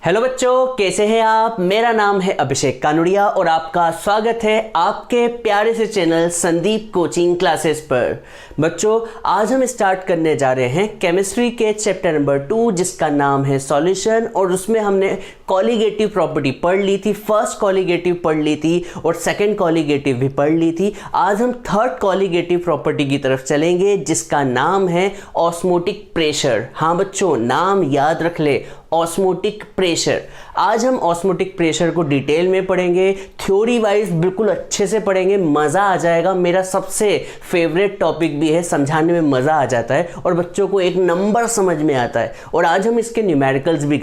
Hello बच्चों, कैसे हैं आप। मेरा नाम है अभिषेक कानुड़िया और आपका स्वागत है आपके प्यारे से चैनल संदीप कोचिंग क्लासेस पर। बच्चों, आज हम स्टार्ट करने जा रहे हैं केमिस्ट्री के चैप्टर नंबर 2 जिसका नाम है सॉल्यूशन। और उसमें हमने कॉलीगेटिव प्रॉपर्टी पढ़ ली थी, फर्स्ट कॉलीगेटिव पढ़ ली थी और सेकंड कॉलीगेटिव भी पढ़ ली थी। आज हम थर्ड कॉलीगेटिव प्रॉपर्टी की तरफ चलेंगे जिसका नाम है ऑस्मोटिक प्रेशर। हाँ बच्चों, नाम याद रख ले, ऑस्मोटिक प्रेशर। आज हम ऑस्मोटिक प्रेशर को डिटेल में पढ़ेंगे, थ्योरी वाइज बिल्कुल अच्छे से पढ़ेंगे, मज़ा आ जाएगा। मेरा सबसे फेवरेट टॉपिक भी है, समझाने में मज़ा आ जाता है और बच्चों को एक नंबर समझ में आता है। और आज हम इसके न्यूमेरिकल्स भी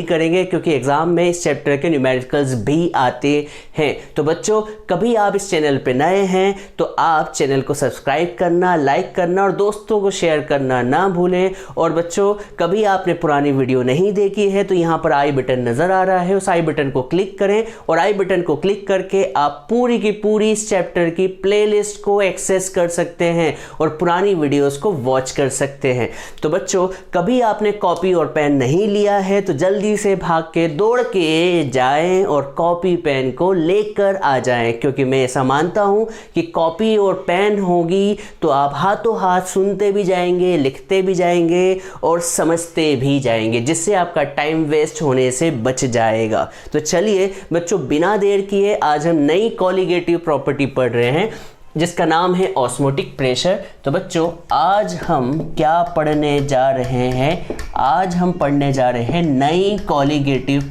करेंगे, क्योंकि एग्जाम में इस चैप्टर के न्यूमेरिकल्स भी आते हैं। तो बच्चों, कभी आप इस चैनल पे नए हैं तो आप चैनल को सब्सक्राइब करना, लाइक करना और दोस्तों को शेयर करना ना भूलें। और बच्चों, कभी आपने पुरानी वीडियो नहीं देखी है तो यहाँ पर आई बटन नजर आ रहा है, उस आई बटन को क्लिक करें और आई बटन को क्लिक करके आप पूरी की पूरी इस चैप्टर की प्लेलिस्ट को एक्सेस कर सकते हैं और पुरानी वीडियोस को वॉच कर सकते हैं। तो बच्चों, कभी आपने कॉपी और पेन नहीं लिया है तो जल्दी से भाग के दौड़ के जाएं और कॉपी पेन को लेकर आ जाएं, क्योंकि मैं ऐसा मानता हूं कि कॉपी और पेन होगी तो आप हाथों हाथ सुनते भी जाएंगे, लिखते भी जाएंगे और समझते भी जाएंगे, जिससे आपका टाइम वेस्ट होने से बच जाएगा। तो चलिए बच्चों, बिना देर किए आज हम नई कॉलीगेटिव प्रॉपर्टी पढ़ रहे हैं जिसका नाम है ऑस्मोटिक प्रेशर। तो बच्चों, आज हम क्या पढ़ने जा रहे हैं? आज हम पढ़ने जा रहे हैं नई कॉलीगेटिव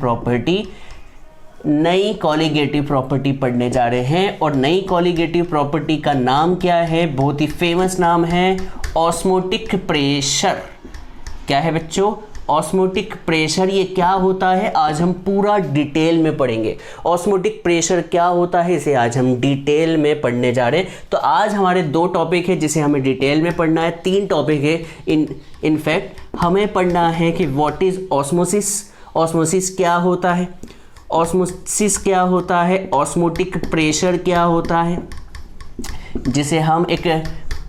प्रॉपर्टी पढ़ने जा रहे हैं। और नई कॉलीगेटिव प्रॉपर्टी का नाम क्या है? बहुत ही फेमस नाम है, ऑस्मोटिक प्रेशर। क्या है बच्चों? Osmotic pressure. ये क्या होता है आज हम पूरा डिटेल में पढ़ेंगे। ऑस्मोटिक प्रेशर क्या होता है इसे आज हम डिटेल में पढ़ने जा रहे हैं। तो आज हमारे 2 टॉपिक है जिसे हमें डिटेल में पढ़ना है, 3 टॉपिक है इनफैक्ट। हमें पढ़ना है कि व्हाट इज ऑस्मोसिस, ऑस्मोसिस क्या होता है, ऑस्मोसिस क्या होता है, ऑस्मोटिक प्रेशर क्या होता है जिसे हम एक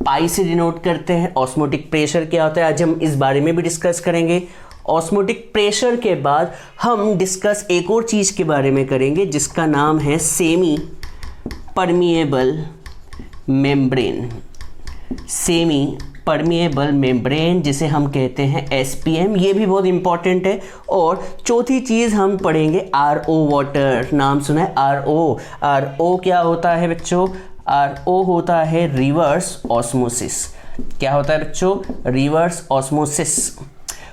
पाई से डिनोट करते हैं, ऑस्मोटिक प्रेशर क्या होता है, आज हम इस बारे में भी डिस्कस करेंगे। ऑस्मोटिक प्रेशर के बाद हम डिस्कस एक और चीज़ के बारे में करेंगे जिसका नाम है semi permeable membrane. Semi permeable membrane जिसे हम कहते हैं एसपीएम, ये भी बहुत इंपॉर्टेंट है। और चौथी चीज़ हम पढ़ेंगे आरओ वाटर। नाम सुना है आरओ? आरओ क्या होता है बच्चों? आरओ होता है रिवर्स ऑस्मोसिस। क्या होता है बच्चों? Reverse osmosis.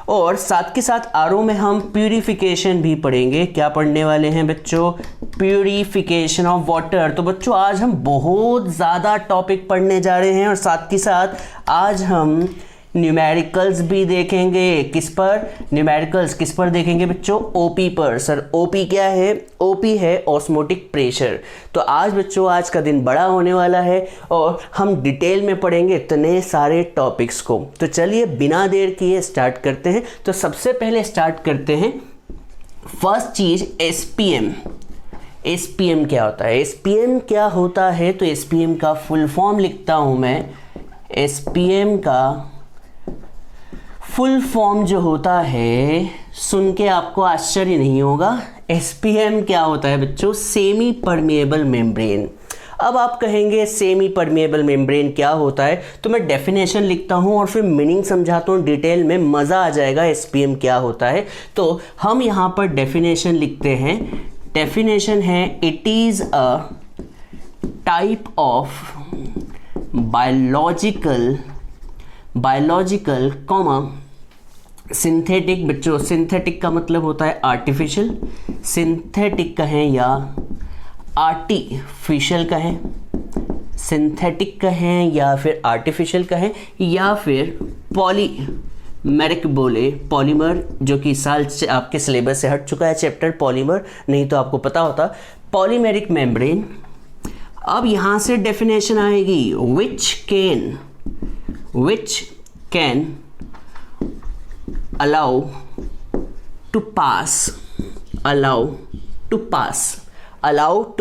और साथ के साथ आरओ में हम प्यूरिफिकेशन भी पढ़ेंगे। क्या पढ़ने वाले हैं बच्चों? Purification of water. तो बच्चों, आज हम बहुत ज़्यादा टॉपिक पढ़ने जा रहे हैं और साथ के साथ आज हम न्यूमेरिकल्स भी देखेंगे। किस पर? न्यूमेरिकल्स किस पर देखेंगे बच्चों? ओपी पर। सर ओपी क्या है? ओपी है ऑस्मोटिक प्रेशर। तो आज बच्चों, आज का दिन बड़ा होने वाला है और हम डिटेल में पढ़ेंगे इतने सारे टॉपिक्स को। तो चलिए बिना देर किए स्टार्ट करते हैं। तो सबसे पहले स्टार्ट करते हैं फर्स्ट चीज़, एसपीएम। एसपीएम क्या होता है? एसपीएम क्या होता है? तो एसपीएम का फुल फॉर्म लिखता हूँ मैं। एसपीएम का फुल फॉर्म जो होता है, सुन के आपको आश्चर्य नहीं होगा। एसपीएम क्या होता है बच्चों? Semi permeable membrane. अब आप कहेंगे सेमी परमिएबल मेम्ब्रेन क्या होता है, तो मैं डेफिनेशन लिखता हूँ और फिर मीनिंग समझाता हूँ डिटेल में, मज़ा आ जाएगा एसपीएम क्या होता है। तो हम यहाँ पर डेफिनेशन लिखते हैं। डेफिनेशन है, it is a type of biological synthetic. बच्चों, सिंथेटिक का मतलब होता है आर्टिफिशियल, सिंथेटिक कहें या आर्टिफिशियल कहें, सिंथेटिक कहें या फिर आर्टिफिशियल कहें या फिर पॉलीमेरिक बोले, पॉलीमर, जो कि साल से आपके सिलेबस से हट चुका है चैप्टर पॉलीमर, नहीं तो आपको पता होता। Polymeric membrane. अब यहाँ से डेफिनेशन आएगी, which can allow to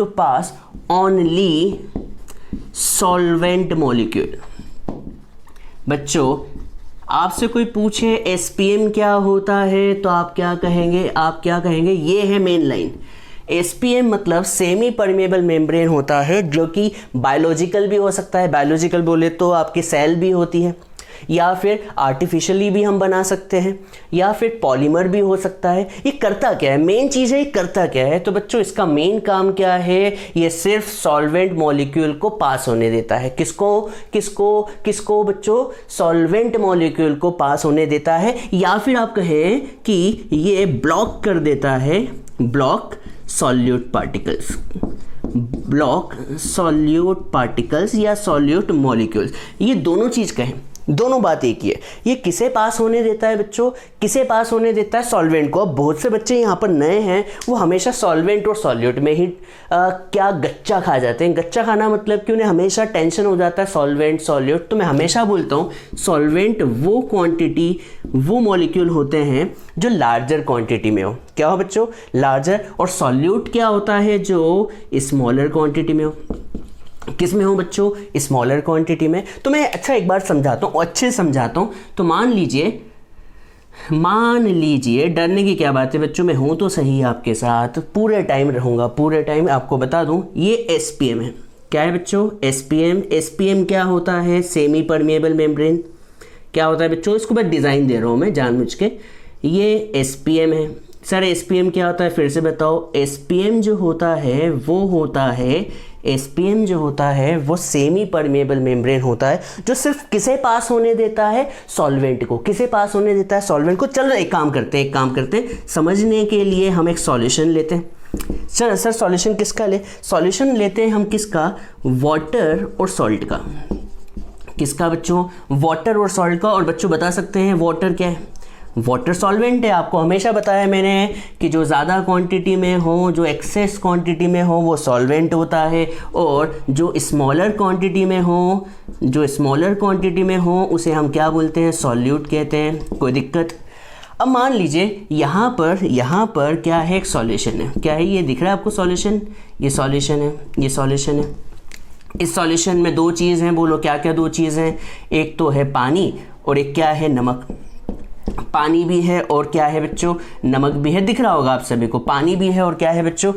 pass only solvent molecule। बच्चों, आपसे कोई पूछे एसपीएम क्या होता है तो आप क्या कहेंगे, ये है मेन लाइन। एसपीएम मतलब सेमी परमेबल मेम्ब्रेन होता है, जो कि बायोलॉजिकल भी हो सकता है, बायोलॉजिकल बोले तो आपकी सेल भी होती है, या फिर आर्टिफिशियली भी हम बना सकते हैं, या फिर पॉलीमर भी हो सकता है। ये करता क्या है, मेन चीज़ है ये करता क्या है। तो बच्चों इसका मेन काम क्या है, ये सिर्फ सॉल्वेंट मॉलिक्यूल को पास होने देता है। किसको बच्चों, सॉल्वेंट मॉलिक्यूल को पास होने देता है, या फिर आप कहें कि ये ब्लॉक कर देता है, ब्लॉक सॉल्यूट पार्टिकल्स या सॉल्यूट मॉलिक्यूल्स, ये दोनों चीज़ कहें, दोनों बात एक ही है। ये किसे पास होने देता है बच्चों, किसे पास होने देता है, सॉल्वेंट को। अब बहुत से बच्चे यहाँ पर नए हैं, वो हमेशा सॉल्वेंट और सॉल्यूट में ही क्या गच्चा खा जाते हैं। गच्चा खाना मतलब कि उन्हें हमेशा टेंशन हो जाता है सॉल्वेंट सॉल्यूट। तो मैं हमेशा बोलता हूँ सॉल्वेंट वो क्वांटिटी, वो मॉलिक्यूल होते हैं जो लार्जर क्वांटिटी में हो। क्या हो बच्चों, लार्जर। और सॉल्यूट क्या होता है, जो स्मॉलर क्वांटिटी में हो। किस में हो बच्चों, स्मॉलर क्वांटिटी में। तो मैं अच्छा एक बार समझाता हूँ, अच्छे से समझाता हूँ। तो मान लीजिए, डरने की क्या बात है बच्चों, मैं हूँ तो सही आपके साथ, पूरे टाइम रहूँगा, पूरे टाइम। आपको बता दूँ ये एसपीएम है। क्या है बच्चों, एसपीएम क्या होता है, सेमी परमेबल मेम्ब्रेन। क्या होता है बच्चों, इसको मैं डिज़ाइन दे रहा हूँ मैं जानबूझ के। ये एसपीएम है। सर एसपीएम क्या होता है, फिर से बताओ। एसपीएम जो होता है वो सेमी परमेबल मेम्ब्रेन होता है, जो सिर्फ किसे पास होने देता है, सॉल्वेंट को। किसे पास होने देता है, सॉल्वेंट को। चलो एक काम करते हैं, समझने के लिए हम एक सॉल्यूशन लेते हैं। सर सॉल्यूशन किसका सॉल्यूशन लेते हैं हम, किसका, वाटर और सॉल्ट का। किसका बच्चों, वाटर और सॉल्ट का। और बच्चों बता सकते हैं वाटर क्या है, वाटर सॉल्वेंट है। आपको हमेशा बताया मैंने कि जो ज़्यादा क्वांटिटी में हो, जो एक्सेस क्वांटिटी में हो, वो सॉल्वेंट होता है। और जो स्मॉलर क्वांटिटी में हो उसे हम क्या बोलते हैं, सॉल्यूट कहते हैं। कोई दिक्कत। अब मान लीजिए यहाँ पर क्या है, एक सॉल्यूशन है। क्या है ये, दिख रहा है आपको सॉल्यूशन, ये सॉल्यूशन है। इस सॉल्यूशन में दो चीज़ हैं, बोलो क्या क्या दो चीज़ हैं। एक तो है पानी और एक क्या है, नमक। पानी भी है और क्या है बच्चों, नमक भी है। दिख रहा होगा आप सभी को, पानी भी है और क्या है बच्चों,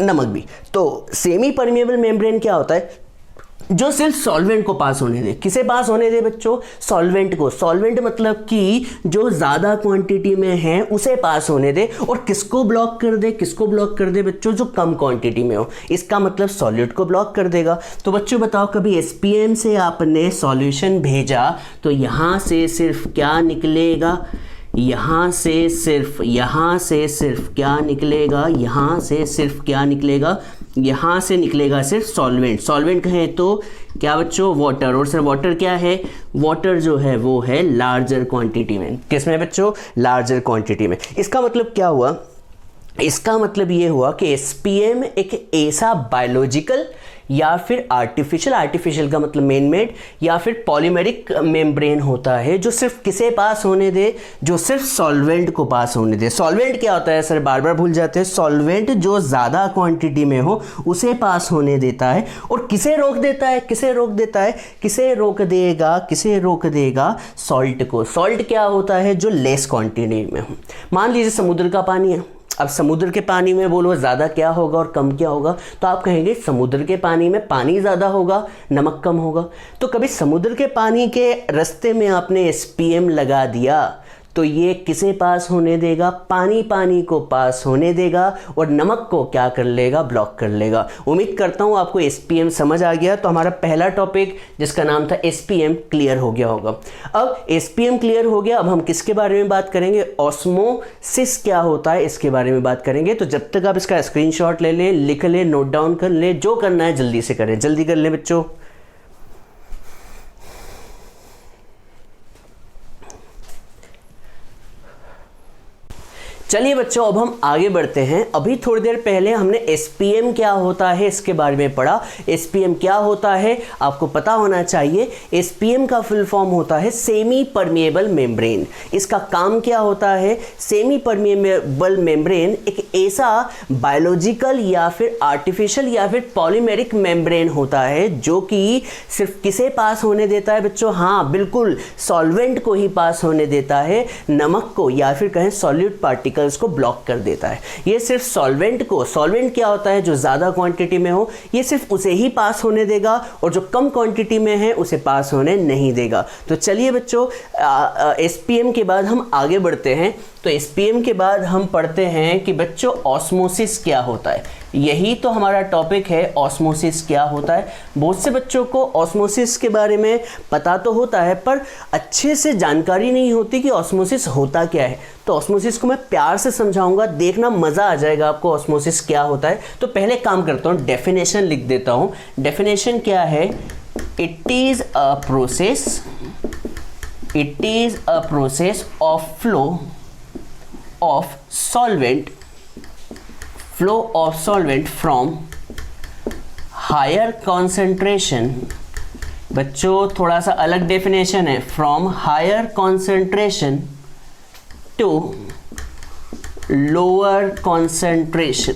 नमक भी। तो सेमी परमेबल मेम्ब्रेन क्या होता है, जो सिर्फ सॉल्वेंट को पास होने दे। किसे पास होने दे बच्चों, सॉल्वेंट को। सॉल्वेंट मतलब कि जो ज़्यादा क्वांटिटी में है उसे पास होने दे। और किसको ब्लॉक कर दे बच्चों, जो कम क्वांटिटी में हो। इसका मतलब सॉल्यूट को ब्लॉक कर देगा। तो बच्चों बताओ, कभी एसपीएम से आपने सॉल्यूशन भेजा तो यहाँ से सिर्फ क्या निकलेगा, यहाँ से सिर्फ क्या निकलेगा, यहाँ से निकलेगा सिर्फ सॉल्वेंट कहें तो क्या बच्चों, वाटर। और सर वाटर क्या है, वाटर जो है वो है लार्जर क्वांटिटी में। किसमें बच्चों, लार्जर क्वांटिटी में। इसका मतलब क्या हुआ, इसका मतलब ये हुआ कि एसपीएम एक ऐसा बायोलॉजिकल या फिर आर्टिफिशियल का मतलब मेन मेड या फिर पॉलीमेरिक मेम्ब्रेन होता है, जो सिर्फ किसे पास होने दे, जो सिर्फ सॉल्वेंट को पास होने दे। सॉल्वेंट क्या होता है सर, बार बार भूल जाते हैं। सॉल्वेंट जो ज़्यादा क्वांटिटी में हो उसे पास होने देता है। और किसे रोक देगा, सॉल्ट को। सॉल्ट क्या होता है, जो लेस क्वांटिटी में हो। मान लीजिए समुद्र का पानी है। अब समुद्र के पानी में बोलो ज़्यादा क्या होगा और कम क्या होगा, तो आप कहेंगे समुद्र के पानी में पानी ज़्यादा होगा, नमक कम होगा। तो कभी समुद्र के पानी के रास्ते में आपने एसपीएम लगा दिया तो ये किसे पास होने देगा, पानी को पास होने देगा और नमक को क्या कर लेगा, ब्लॉक कर लेगा। उम्मीद करता हूँ आपको एसपीएम समझ आ गया। तो हमारा पहला टॉपिक जिसका नाम था एसपीएम क्लियर हो गया होगा। अब एसपीएम क्लियर हो गया, अब हम किसके बारे में बात करेंगे, ऑस्मोसिस क्या होता है इसके बारे में बात करेंगे। तो जब तक आप इसका स्क्रीनशॉट ले लें, लिख लें, नोट डाउन कर लें, जो करना है जल्दी से करें, जल्दी कर लें बच्चों। चलिए बच्चों, अब हम आगे बढ़ते हैं। अभी थोड़ी देर पहले हमने SPM क्या होता है इसके बारे में पढ़ा। SPM क्या होता है आपको पता होना चाहिए। SPM का फुल फॉर्म होता है सेमी परमिएबल मेम्ब्रेन। इसका काम क्या होता है? सेमी परमिएबल मेम्ब्रेन एक ऐसा बायोलॉजिकल या फिर आर्टिफिशियल या फिर पॉलीमेरिक मेम्ब्रेन होता है जो कि सिर्फ किसे पास होने देता है बच्चों? हाँ बिल्कुल, सॉल्वेंट को ही पास होने देता है, नमक को या फिर कहें सॉल्यूट पार्टिकल्स को ब्लॉक कर देता है। ये सिर्फ सॉल्वेंट को, सॉल्वेंट क्या होता है? जो ज़्यादा क्वांटिटी में हो, ये सिर्फ उसे ही पास होने देगा और जो कम क्वांटिटी में है उसे पास होने नहीं देगा। तो चलिए बच्चों, SPM के बाद हम आगे बढ़ते हैं। तो SPM के बाद हम पढ़ते हैं कि बच्चों ऑस्मोसिस क्या होता है। यही तो हमारा टॉपिक है, ऑस्मोसिस क्या होता है। बहुत से बच्चों को ऑस्मोसिस के बारे में पता तो होता है पर अच्छे से जानकारी नहीं होती कि ऑस्मोसिस होता क्या है। तो ऑस्मोसिस को मैं प्यार से समझाऊंगा, देखना मज़ा आ जाएगा आपको ऑस्मोसिस क्या होता है। तो पहले काम करता हूँ, डेफिनेशन लिख देता हूँ। डेफिनेशन क्या है? It is a process of flow of solvent from higher concentration. बच्चों थोड़ा सा अलग डेफिनेशन है, from higher concentration to lower concentration.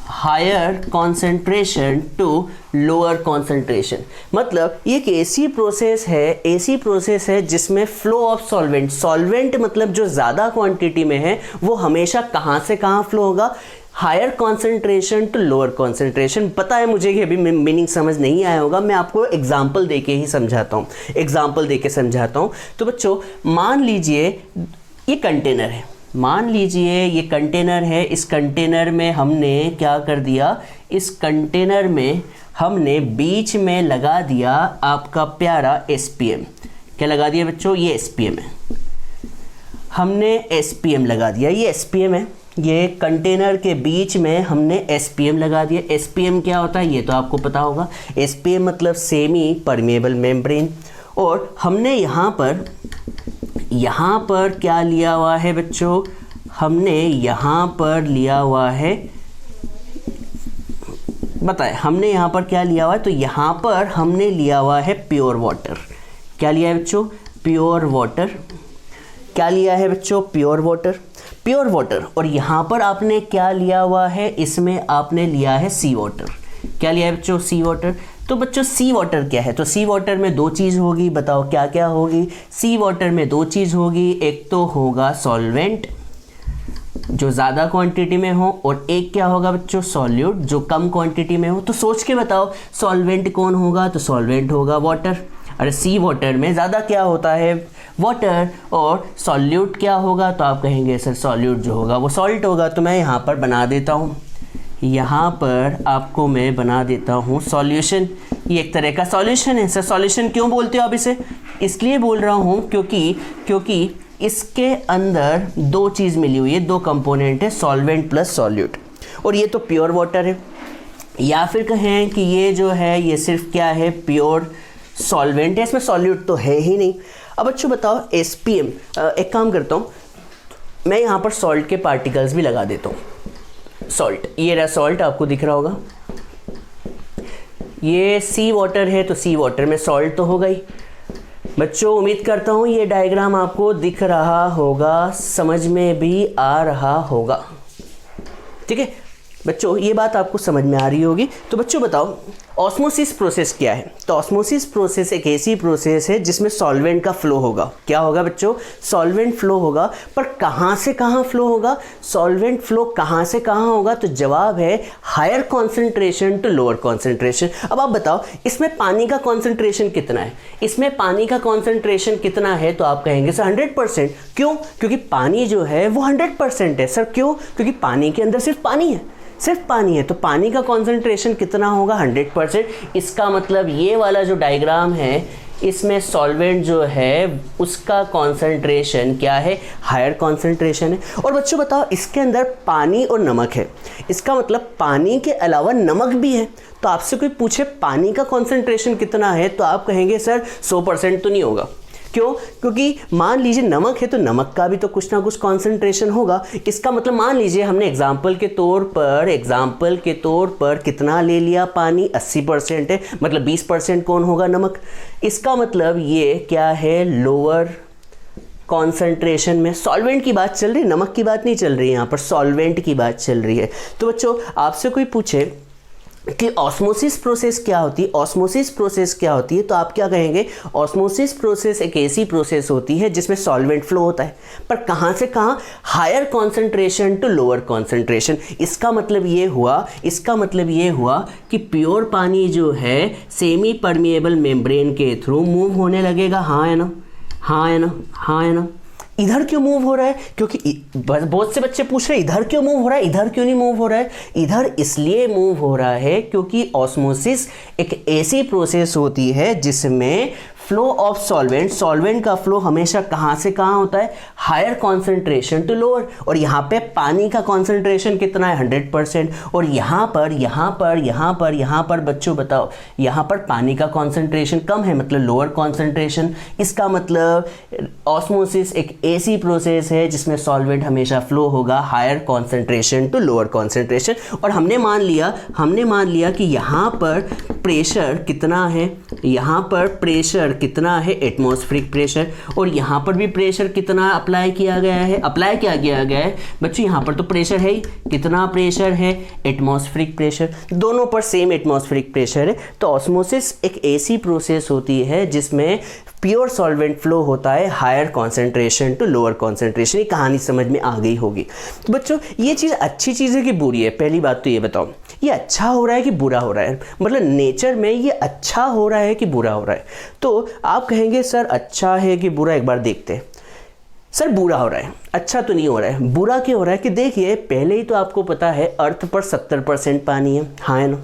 Higher concentration to lower concentration मतलब ये एक ऐसी प्रोसेस है जिसमें फ्लो ऑफ सॉल्वेंट मतलब जो ज़्यादा क्वांटिटी में है वो हमेशा कहाँ से कहाँ फ्लो होगा? Higher concentration to lower concentration. पता है मुझे कि अभी मीनिंग समझ नहीं आया होगा, मैं आपको एग्जाम्पल दे के ही समझाता हूँ। तो बच्चों मान लीजिए ये कंटेनर है, इस कंटेनर में हमने क्या कर दिया? इस कंटेनर में हमने बीच में लगा दिया आपका प्यारा SPM। क्या लगा दिया बच्चों? ये SPM है, हमने SPM लगा दिया। ये SPM है, ये कंटेनर के बीच में हमने SPM लगा दिया। SPM क्या होता है ये तो आपको पता होगा। SPM मतलब सेमी परमिएबल मेम्ब्रेन। और हमने यहाँ पर क्या लिया हुआ है बच्चों? हमने यहाँ पर लिया हुआ है, बताएं हमने यहाँ पर क्या लिया हुआ है? तो यहाँ पर हमने लिया हुआ है प्योर वाटर। क्या लिया है बच्चों? Pure water. क्या लिया है बच्चों? Pure water. और यहाँ पर आपने क्या लिया हुआ है? इसमें आपने लिया है सी वाटर। क्या लिया है बच्चों? सी वाटर। तो बच्चों सी वाटर क्या है? तो सी वाटर में दो चीज़ होगी, बताओ क्या क्या होगी? सी वाटर में दो चीज़ होगी, एक तो होगा सॉल्वेंट जो ज़्यादा क्वांटिटी में हो और एक क्या होगा बच्चों? सॉल्यूट जो कम क्वांटिटी में हो। तो सोच के बताओ सॉल्वेंट कौन होगा? तो सॉल्वेंट होगा वाटर। अरे सी वाटर में ज़्यादा क्या होता है? वाटर। और सॉल्यूट क्या होगा? तो आप कहेंगे सर सॉल्यूट जो होगा वो सॉल्ट होगा। तो मैं यहाँ पर बना देता हूँ, यहाँ पर आपको मैं बना देता हूँ सॉल्यूशन। ये एक तरह का सॉल्यूशन है। सर सॉल्यूशन क्यों बोलते हो आप इसे? इसलिए बोल रहा हूँ क्योंकि इसके अंदर दो चीज़ मिली हुई है, दो कंपोनेंट है, सॉल्वेंट प्लस सॉल्यूट। और ये तो प्योर वाटर है, या फिर कहें कि ये जो है ये सिर्फ क्या है? प्योर सॉल्वेंट है, इसमें सॉल्यूट तो है ही नहीं। अब बच्चों बताओ SPM, एक काम करता हूँ मैं यहाँ पर सॉल्ट के पार्टिकल्स भी लगा देता हूँ। सॉल्ट, ये रहा सॉल्ट, आपको दिख रहा होगा। ये सी वाटर है तो सी वाटर में सॉल्ट तो होगा ही। बच्चों उम्मीद करता हूँ ये डायग्राम आपको दिख रहा होगा, समझ में भी आ रहा होगा। ठीक है बच्चों, ये बात आपको समझ में आ रही होगी। तो बच्चों बताओ ऑस्मोसिस प्रोसेस क्या है? तो ऑस्मोसिस प्रोसेस एक ऐसी प्रोसेस है जिसमें सॉल्वेंट का फ्लो होगा। क्या होगा बच्चों? सॉल्वेंट फ्लो होगा। पर कहाँ से कहाँ फ्लो होगा? सॉल्वेंट फ्लो कहाँ से कहाँ होगा? तो जवाब है higher concentration to lower concentration. अब आप बताओ इसमें पानी का कॉन्सेंट्रेशन कितना है? इसमें पानी का कॉन्सेंट्रेशन कितना है? तो आप कहेंगे सर 100%। क्यों? क्योंकि पानी जो है वो 100% है। सर क्यों? क्योंकि पानी के अंदर सिर्फ पानी है। तो पानी का कॉन्सेंट्रेशन कितना होगा? 100%। इसका मतलब ये वाला जो डायग्राम है इसमें सॉल्वेंट जो है उसका कॉन्सेंट्रेशन क्या है? हायर कॉन्सेंट्रेशन है। और बच्चों बताओ इसके अंदर पानी और नमक है, इसका मतलब पानी के अलावा नमक भी है। तो आपसे कोई पूछे पानी का कॉन्सेंट्रेशन कितना है तो आप कहेंगे सर 100% तो नहीं होगा। क्यों? क्योंकि मान लीजिए नमक है तो नमक का भी तो कुछ ना कुछ कॉन्सेंट्रेशन होगा। इसका मतलब मान लीजिए हमने एग्जाम्पल के तौर पर कितना ले लिया, पानी 80% है, मतलब 20% कौन होगा, नमक। इसका मतलब ये क्या है, लोअर कॉन्सेंट्रेशन में। सॉल्वेंट की बात चल रही है, नमक की बात नहीं चल रही है, यहाँ पर सॉल्वेंट की बात चल रही है। तो बच्चों आपसे कोई पूछे कि ऑस्मोसिस प्रोसेस क्या होती है, ऑस्मोसिस प्रोसेस क्या होती है, तो आप क्या कहेंगे, ऑस्मोसिस प्रोसेस एक ऐसी प्रोसेस होती है जिसमें सॉल्वेंट फ्लो होता है, पर कहाँ से कहाँ, higher concentration to lower concentration. इसका मतलब ये हुआ कि प्योर पानी जो है सेमी परमिएबल मेम्ब्रेन के थ्रू मूव होने लगेगा। हाँ है ना। इधर क्यों मूव हो रहा है? क्योंकि बहुत से बच्चे पूछ रहे हैं इधर क्यों मूव हो रहा है, इधर क्यों नहीं मूव हो रहा है। इधर इसलिए मूव हो रहा है क्योंकि ऑस्मोसिस एक ऐसी प्रोसेस होती है जिसमें फ्लो ऑफ सॉल्वेंट का फ्लो हमेशा कहाँ से कहाँ होता है, हायर कॉन्सेंट्रेशन टू लोअर। और यहाँ पे पानी का कॉन्सेंट्रेशन कितना है, 100%। और यहाँ पर बच्चों बताओ, यहाँ पर पानी का कॉन्सेंट्रेशन कम है, मतलब लोअर कॉन्सेंट्रेशन। इसका मतलब ऑस्मोसिस एक ऐसी प्रोसेस है जिसमें सॉल्वेंट हमेशा फ्लो होगा higher concentration to lower concentration. और हमने मान लिया कि यहाँ पर प्रेशर कितना है, एटमॉस्फेरिक प्रेशर, और यहाँ पर भी प्रेशर कितना अप्लाई किया गया है बच्चों, यहाँ पर तो प्रेशर है ही, कितना प्रेशर है, एटमॉस्फेरिक प्रेशर, दोनों पर सेम एटमॉस्फेरिक प्रेशर है। तो ऑस्मोसिस एक ऐसी प्रोसेस होती है जिसमें प्योर सॉल्वेंट फ्लो होता है higher concentration to lower concentration. ये कहानी समझ में आ गई होगी। तो बच्चों ये चीज़ अच्छी चीज़ है कि बुरी है, पहली बात तो ये बताओ, ये अच्छा हो रहा है कि बुरा हो रहा है, मतलब नेचर में ये अच्छा हो रहा है कि बुरा हो रहा है। तो आप कहेंगे सर अच्छा है कि बुरा, एक बार देखते हैं। सर बुरा हो रहा है, अच्छा तो नहीं हो रहा है। बुरा क्यों हो रहा है कि देखिए पहले ही तो आपको पता है अर्थ पर 70% पानी है, हाँ है ना,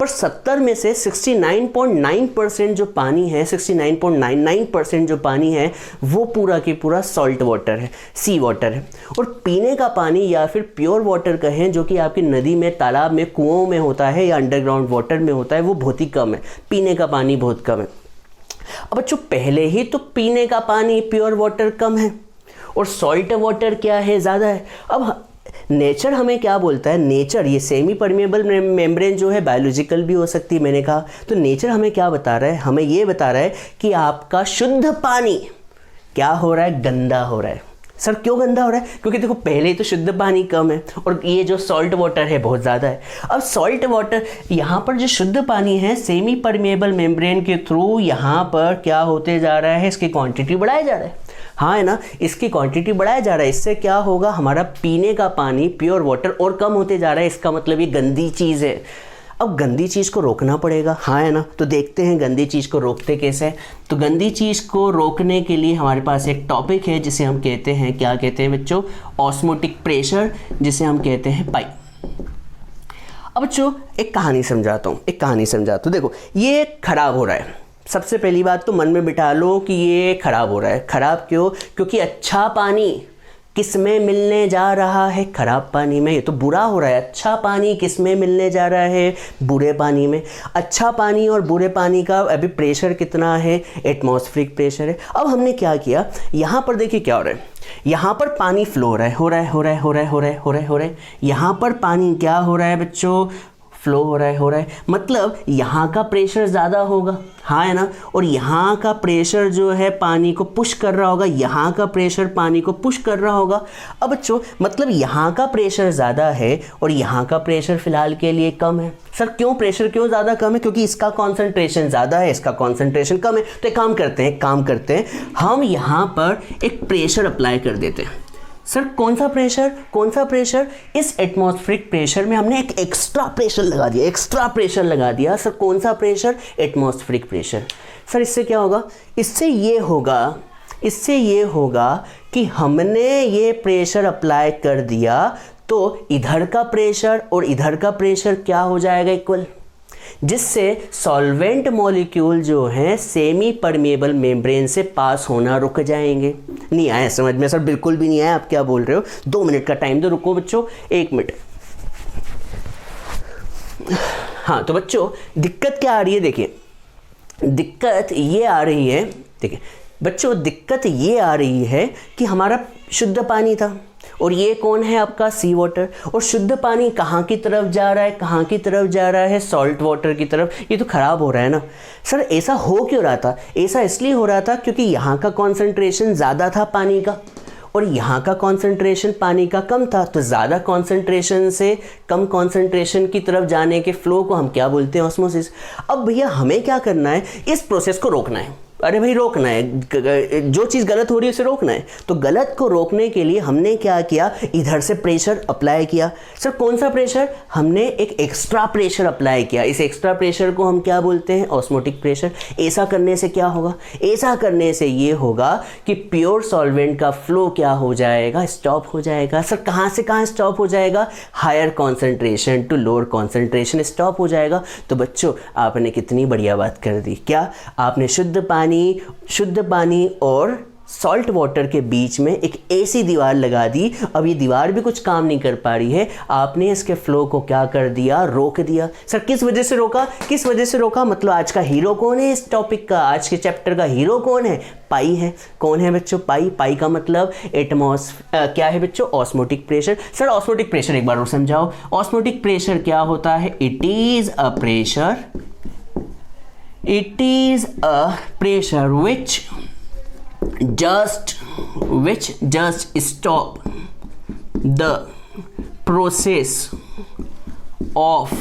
पर 70 में से 69.9% जो पानी है, 69.99% जो पानी है वो पूरा के पूरा सॉल्ट वाटर है, सी वाटर है। और पीने का पानी या फिर प्योर वाटर कहें, जो कि आपकी नदी में, तालाब में, कुओं में होता है या अंडरग्राउंड वाटर में होता है, वो बहुत ही कम है, पीने का पानी बहुत कम है। अब बच्चों पहले ही तो पीने का पानी प्योर वाटर कम है और सॉल्ट वाटर क्या है, ज़्यादा है। अब नेचर हमें क्या बोलता है, नेचर ये सेमी परमिएबल मेम्ब्रेन जो है बायोलॉजिकल भी हो सकती है, मैंने कहा। तो नेचर हमें क्या बता रहा है, हमें ये बता रहा है कि आपका शुद्ध पानी क्या हो रहा है, गंदा हो रहा है। सर क्यों गंदा हो रहा है? क्योंकि देखो पहले ही तो शुद्ध पानी कम है और ये जो सॉल्ट वाटर है बहुत ज़्यादा है। अब सॉल्ट वाटर, यहाँ पर जो शुद्ध पानी है सेमी परमिएबल मेम्ब्रेन के थ्रू यहाँ पर क्या होते जा रहा है, इसकी क्वांटिटी बढ़ाया जा रहा है, हाँ है ना, इसकी क्वांटिटी बढ़ाया जा रहा है। इससे क्या होगा, हमारा पीने का पानी प्योर वाटर और कम होते जा रहा है। इसका मतलब ये गंदी चीज़ है। अब गंदी चीज़ को रोकना पड़ेगा, हाँ है ना। तो देखते हैं गंदी चीज़ को रोकते कैसे। तो गंदी चीज़ को रोकने के लिए हमारे पास एक टॉपिक है जिसे हम कहते हैं, क्या कहते हैं बच्चों, ऑस्मोटिक प्रेशर, जिसे हम कहते हैं पाई। अब बच्चों एक कहानी समझाता हूँ, देखो ये खराब हो रहा है। सबसे पहली बात तो मन में बिठा लो कि ये खराब हो रहा है। खराब क्यों? क्योंकि अच्छा पानी किस में मिलने जा रहा है, खराब पानी में। ये तो बुरा हो रहा है। अच्छा पानी किस में मिलने जा रहा है, बुरे पानी में। अच्छा पानी और बुरे पानी का अभी प्रेशर कितना है, एटमॉस्फेरिक प्रेशर है। अब हमने क्या किया, यहाँ पर देखिए क्या हो रहा है, यहाँ पर पानी फ्लो हो रहा है, यहाँ पर पानी क्या हो रहा है बच्चों, फ्लो हो रहा है, मतलब यहाँ का प्रेशर ज़्यादा होगा, हाँ है ना। और यहाँ का प्रेशर जो है पानी को पुश कर रहा होगा, यहाँ का प्रेशर पानी को पुश कर रहा होगा। अब बच्चों मतलब यहाँ का प्रेशर ज़्यादा है और यहाँ का प्रेशर फ़िलहाल के लिए कम है। सर क्यों, प्रेशर क्यों ज़्यादा कम है? क्योंकि इसका कॉन्सेंट्रेशन ज़्यादा है, इसका कॉन्सेंट्रेशन कम है। तो एक काम करते हैं, हम यहाँ पर एक प्रेशर अप्लाई कर देते हैं। सर कौन सा प्रेशर? इस एटमॉस्फेरिक प्रेशर में हमने एक एक्स्ट्रा प्रेशर लगा दिया। सर कौन सा प्रेशर? Atmospheric pressure. सर इससे क्या होगा? इससे ये होगा कि हमने ये प्रेशर अप्लाई कर दिया तो इधर का प्रेशर और इधर का प्रेशर क्या हो जाएगा, इक्वल, जिससे सॉल्वेंट मॉलिक्यूल जो हैं सेमी परमिएबल मेम्ब्रेन से पास होना रुक जाएंगे। नहीं आया समझ में? सर बिल्कुल भी नहीं आया, आप क्या बोल रहे हो? 2 मिनट का टाइम दो, रुको बच्चों 1 मिनट। हाँ तो बच्चों दिक्कत क्या आ रही है, देखिए दिक्कत ये आ रही है, देखिए बच्चों दिक्कत ये आ रही है कि हमारा शुद्ध पानी था और ये कौन है आपका सी वाटर, और शुद्ध पानी कहाँ की तरफ जा रहा है, कहाँ की तरफ जा रहा है, सॉल्ट वाटर की तरफ। ये तो ख़राब हो रहा है ना सर। ऐसा हो क्यों रहा था? ऐसा इसलिए हो रहा था क्योंकि यहाँ का कॉन्सेंट्रेशन ज़्यादा था पानी का और यहाँ का कॉन्सेंट्रेशन पानी का कम था। तो ज़्यादा कॉन्सेंट्रेशन से कम कॉन्सेंट्रेशन की तरफ जाने के फ्लो को हम क्या बोलते हैं? ऑस्मोसिस। अब भैया हमें क्या करना है? इस प्रोसेस को रोकना है। अरे भाई रोकना है, जो चीज़ गलत हो रही है उसे रोकना है। तो गलत को रोकने के लिए हमने क्या किया? इधर से प्रेशर अप्लाई किया। सर कौन सा प्रेशर? हमने एक एक्स्ट्रा प्रेशर अप्लाई किया। इस एक्स्ट्रा प्रेशर को हम क्या बोलते हैं? Osmotic pressure. ऐसा करने से क्या होगा? ऐसा करने से ये होगा कि प्योर सॉल्वेंट का फ्लो क्या हो जाएगा? स्टॉप हो जाएगा। सर कहाँ से कहाँ स्टॉप हो जाएगा? Higher concentration to lower concentration stop हो जाएगा। तो बच्चों आपने कितनी बढ़िया बात कर दी। क्या आपने शुद्ध पानी और सॉल्ट वाटर के बीच में एक ऐसी दीवार लगा दी। अब ये दीवार भी कुछ काम नहीं कर पा रही है, आपने इसके फ्लो को क्या कर दिया? रोक दिया। सर किस वजह से रोका? किस वजह से रोका? मतलब आज का हीरो कौन है इस टॉपिक का? आज के चैप्टर का हीरो कौन है? पाई है। कौन है बच्चों? पाई। पाई का मतलब क्या है बच्चों? Osmotic pressure. Sir osmotic pressure एक बार और समझाओ। ऑस्मोटिक प्रेशर क्या होता है? It is a pressure which just stop the process of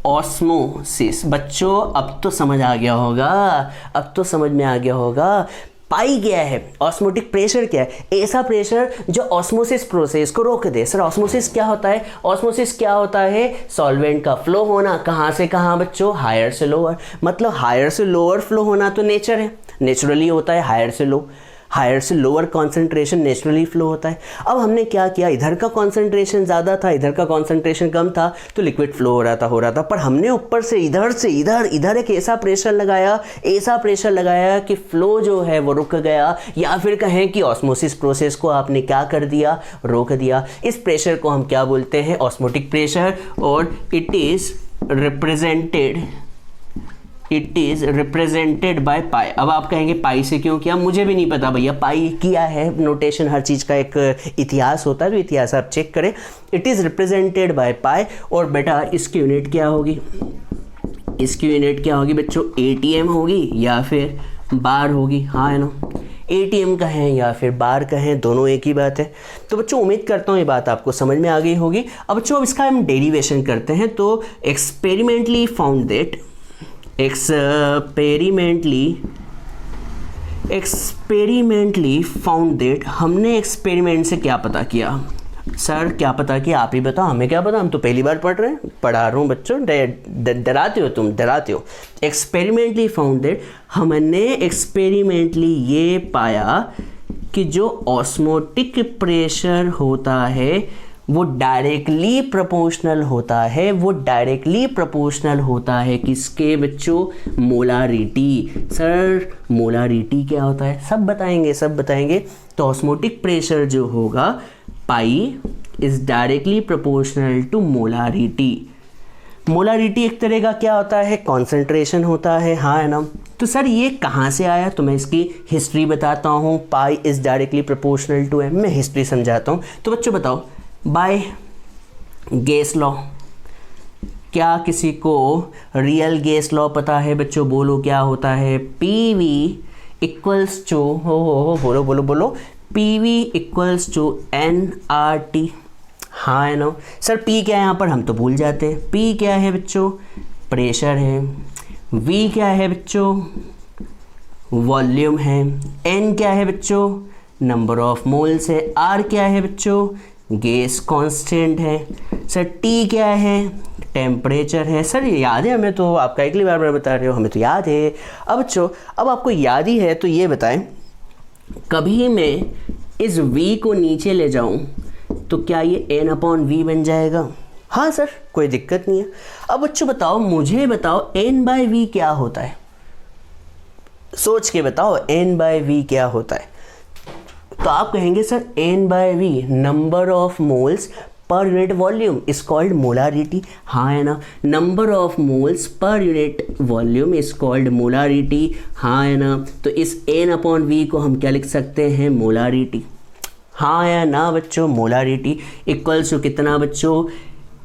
osmosis। बच्चों अब तो समझ आ गया होगा, अब तो समझ में आ गया होगा। पाई क्या है? ऑस्मोटिक प्रेशर क्या है? ऐसा प्रेशर जो ऑस्मोसिस प्रोसेस को रोक दे। सर ऑस्मोसिस क्या होता है? ऑस्मोसिस क्या होता है? सॉल्वेंट का फ्लो होना। कहाँ से कहाँ बच्चों? हायर से लोअर। मतलब हायर से लोअर फ्लो होना तो नेचर है, नेचुरली होता है। हायर से लोअर कॉन्सेंट्रेशन नेचुरली फ्लो होता है। अब हमने क्या किया? इधर का कॉन्सेंट्रेशन ज़्यादा था, इधर का कॉन्सेंट्रेशन कम था, तो लिक्विड फ्लो हो रहा था। पर हमने ऊपर से इधर एक ऐसा प्रेशर लगाया कि फ्लो जो है वो रुक गया, या फिर कहें कि ऑस्मोसिस प्रोसेस को आपने क्या कर दिया? रोक दिया। इस प्रेशर को हम क्या बोलते हैं? Osmotic pressure. और it is represented by pi. अब आप कहेंगे पाई से क्यों किया? मुझे भी नहीं पता भैया, पाई किया है। नोटेशन हर चीज़ का एक इतिहास होता है, तो इतिहास आप चेक करें। इट इज़ रिप्रेजेंटेड बाय पाई। और बेटा इसकी यूनिट क्या होगी? इसकी यूनिट क्या होगी बच्चों? ATM होगी या फिर बार होगी? हाँ है ना, ATM कहें या फिर बार कहें, दोनों एक ही बात है। तो बच्चों उम्मीद करता हूँ ये बात आपको समझ में आ गई होगी। अब बच्चों अब इसका हम डेरिवेशन करते हैं। तो एक्सपेरिमेंटली फाउंड दैट हमने एक्सपेरिमेंट से क्या पता किया? सर क्या पता किया? आप ही बताओ, हमें क्या पता, हम तो पहली बार पढ़ा रहा हूँ बच्चों। डराते हो तुम, डराते हो। एक्सपेरिमेंटली फाउंड दैट, हमने एक्सपेरिमेंटली ये पाया कि जो ऑस्मोटिक प्रेशर होता है वो डायरेक्टली प्रोपोर्शनल होता है किसके बच्चों? मोलारिटी। सर मोलारिटी क्या होता है? सब बताएंगे। तो ऑस्मोटिक प्रेशर जो होगा pi is directly proportional to molarity. Molarity एक तरह का क्या होता है? कॉन्सेंट्रेशन होता है। हाँ है ना। तो सर ये कहाँ से आया? तो मैं इसकी हिस्ट्री बताता हूँ। Pi is directly proportional to है, मैं हिस्ट्री समझाता हूँ। तो बच्चों बताओ, बाय गैस लॉ, क्या किसी को रियल गैस लॉ पता है बच्चों? बोलो क्या होता है? PV इक्वल्स टू बोलो PV इक्वल्स टू nRT। हाँ है ना। सर P क्या है यहाँ पर? हम तो भूल जाते हैं। P क्या है बच्चों? प्रेशर है। V क्या है बच्चों? वॉल्यूम है। N क्या है बच्चों? नंबर ऑफ मोल्स है। R क्या है बच्चों? गैस कांस्टेंट है। सर T क्या है? टेम्परेचर है। सर ये याद है हमें, तो आपका एक बार बता रहे हो, हमें तो याद है। अब बच्चों अब आपको याद ही है तो ये बताएं, कभी मैं इस V को नीचे ले जाऊं तो क्या ये N/V बन जाएगा? हाँ सर कोई दिक्कत नहीं है। अब बच्चों बताओ, मुझे बताओ N/V क्या होता है? सोच के बताओ N/V क्या होता है? तो आप कहेंगे sir N/V number of moles पर unit volume is called molarity, हाँ है ना। नंबर ऑफ मोल्स पर unit volume is called molarity, हाँ है ना। तो इस N/V को हम क्या लिख सकते हैं, मोलारिटी, हाँ या ना बच्चों। मोलारिटी इक्वल्स टू कितना बच्चों,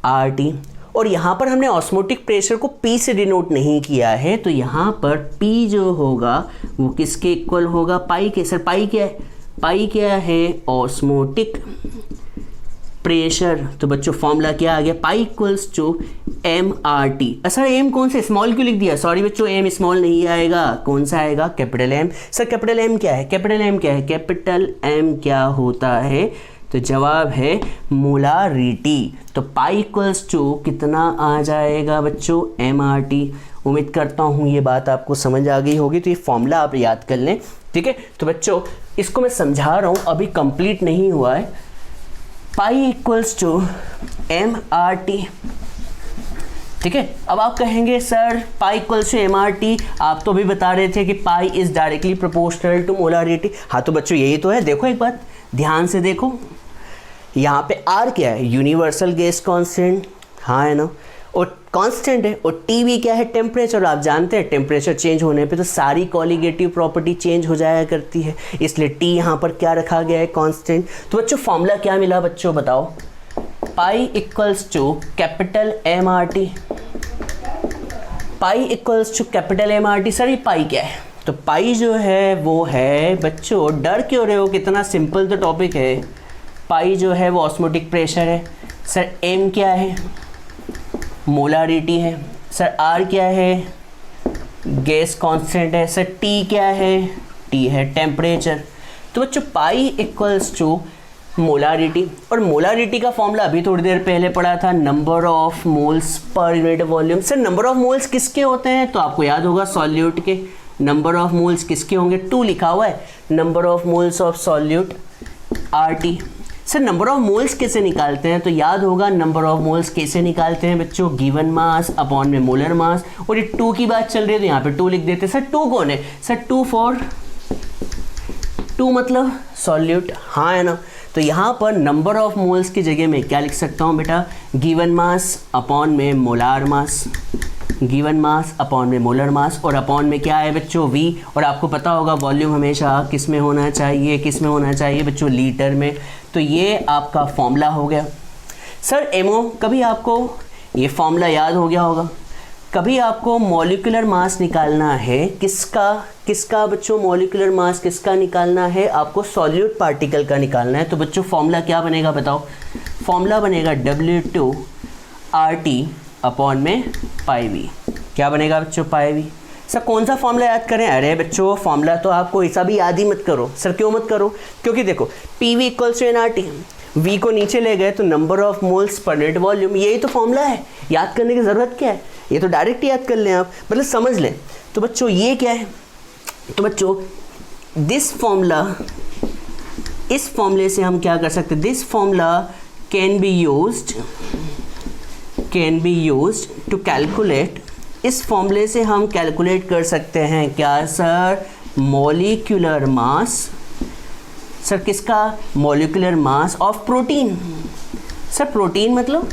RT। और यहाँ पर हमने ऑस्मोटिक प्रेशर को P से डिनोट नहीं किया है, तो यहाँ पर P जो होगा वो किसके इक्वल होगा, पाई के। सर पाई क्या है, पाई क्या है, ऑस्मोटिक प्रेशर। तो बच्चों फॉर्मूला क्या आ गया, pi equals to MRT। Sir M कौन से, स्मॉल क्यों लिख दिया, सॉरी बच्चों एम स्मॉल नहीं आएगा, कौन सा आएगा, capital M. Sir capital M क्या है, कैपिटल एम क्या है, कैपिटल एम क्या होता है, तो जवाब है मोलारिटी। तो पाई इक्वल्स टू कितना आ जाएगा बच्चों, MRT। उम्मीद करता हूँ ये बात आपको समझ आ गई होगी, तो ये फॉर्मूला आप याद कर लें, ठीक है। तो बच्चों इसको मैं समझा रहा हूँ, अभी कंप्लीट नहीं हुआ है। पाई इक्वल्स टू MRT, ठीक है। अब आप कहेंगे sir pi equals to MRT, आप तो भी बता रहे थे कि pi is directly proportional to molarity. हाँ तो बच्चों यही तो है, देखो एक बात ध्यान से देखो, यहाँ पे R क्या है, यूनिवर्सल गैस कांस्टेंट, हाँ है ना, और कांस्टेंट है। और T भी क्या है, टेम्परेचर। आप जानते हैं टेम्परेचर चेंज होने पे तो सारी कॉलिगेटिव प्रॉपर्टी चेंज हो जाया करती है, इसलिए T यहाँ पर क्या रखा गया है, कांस्टेंट। तो बच्चों फॉर्मूला क्या मिला बच्चों बताओ, pi equals to capital MRT, pi equals to capital MRT। Sir ये पाई क्या है, तो पाई जो है वो है बच्चों, डर क्यों रहे हो, कितना सिंपल तो टॉपिक है। पाई जो है वो ऑस्मोटिक प्रेशर है। सर M क्या है, मोलारिटी है। सर R क्या है, गैस कांस्टेंट है। सर T क्या है, T है टेम्परेचर। तो बच्चों पाई इक्वल्स टू मोलारिटी, और मोलारिटी का फॉर्मूला अभी थोड़ी देर पहले पढ़ा था, नंबर ऑफ मोल्स पर unit volume. Sir number of moles किसके होते हैं, तो आपको याद होगा सॉल्यूट के। नंबर ऑफ मोल्स किसके होंगे, 2 लिखा हुआ है, number of moles of solute RT। Sir number of moles कैसे निकालते हैं, तो याद होगा नंबर ऑफ मोल्स कैसे निकालते हैं बच्चों, गिवन मास अपॉन में मोलर मास। और ये 2 की बात चल रही है तो यहाँ पे 2 लिख देते हैं। सर 2 कौन है, सर 2 मतलब सॉल्यूट, हाँ है ना। तो यहाँ पर नंबर ऑफ मोल्स की जगह में क्या लिख सकता हूँ बेटा, गिवन मास अपॉन में molar mass, given mass upon में मोलर मास, और अपॉन में क्या है बच्चों, V। और आपको पता होगा वॉल्यूम हमेशा किस में होना चाहिए, किस में होना चाहिए बच्चों, लीटर में। तो ये आपका फॉर्मूला हो गया। सर MO, कभी आपको ये फॉर्मूला याद हो गया होगा, कभी आपको मॉलिक्यूलर मास निकालना है, किसका बच्चों, मॉलिक्यूलर मास किसका निकालना है, आपको सॉल्यूट पार्टिकल का निकालना है। तो बच्चों फॉर्मूला क्या बनेगा बताओ, फॉर्मूला बनेगा W2RT अपॉन में पाई V। क्या बनेगा बच्चों, पाई V। सर कौन सा फॉर्मूला याद करें, अरे बच्चों फॉर्मूला तो आपको ऐसा भी याद ही मत करो। सर क्यों मत करो, क्योंकि देखो PV equals to NRT, V को नीचे ले गए तो नंबर ऑफ मोल्स पर यूनिट वॉल्यूम, यही तो फॉर्मूला है, याद करने की ज़रूरत क्या है, ये तो डायरेक्ट याद कर लें आप, मतलब समझ लें। तो बच्चों ये क्या है, तो बच्चों दिस फॉर्मूला, इस फॉर्मूले से हम क्या कर सकते हैं, this formula can be used to calculate, इस फॉर्मूले से हम कैलकुलेट कर सकते हैं क्या सर, मॉलिक्यूलर मास। सर किसका, molecular mass of protein. Sir protein मतलब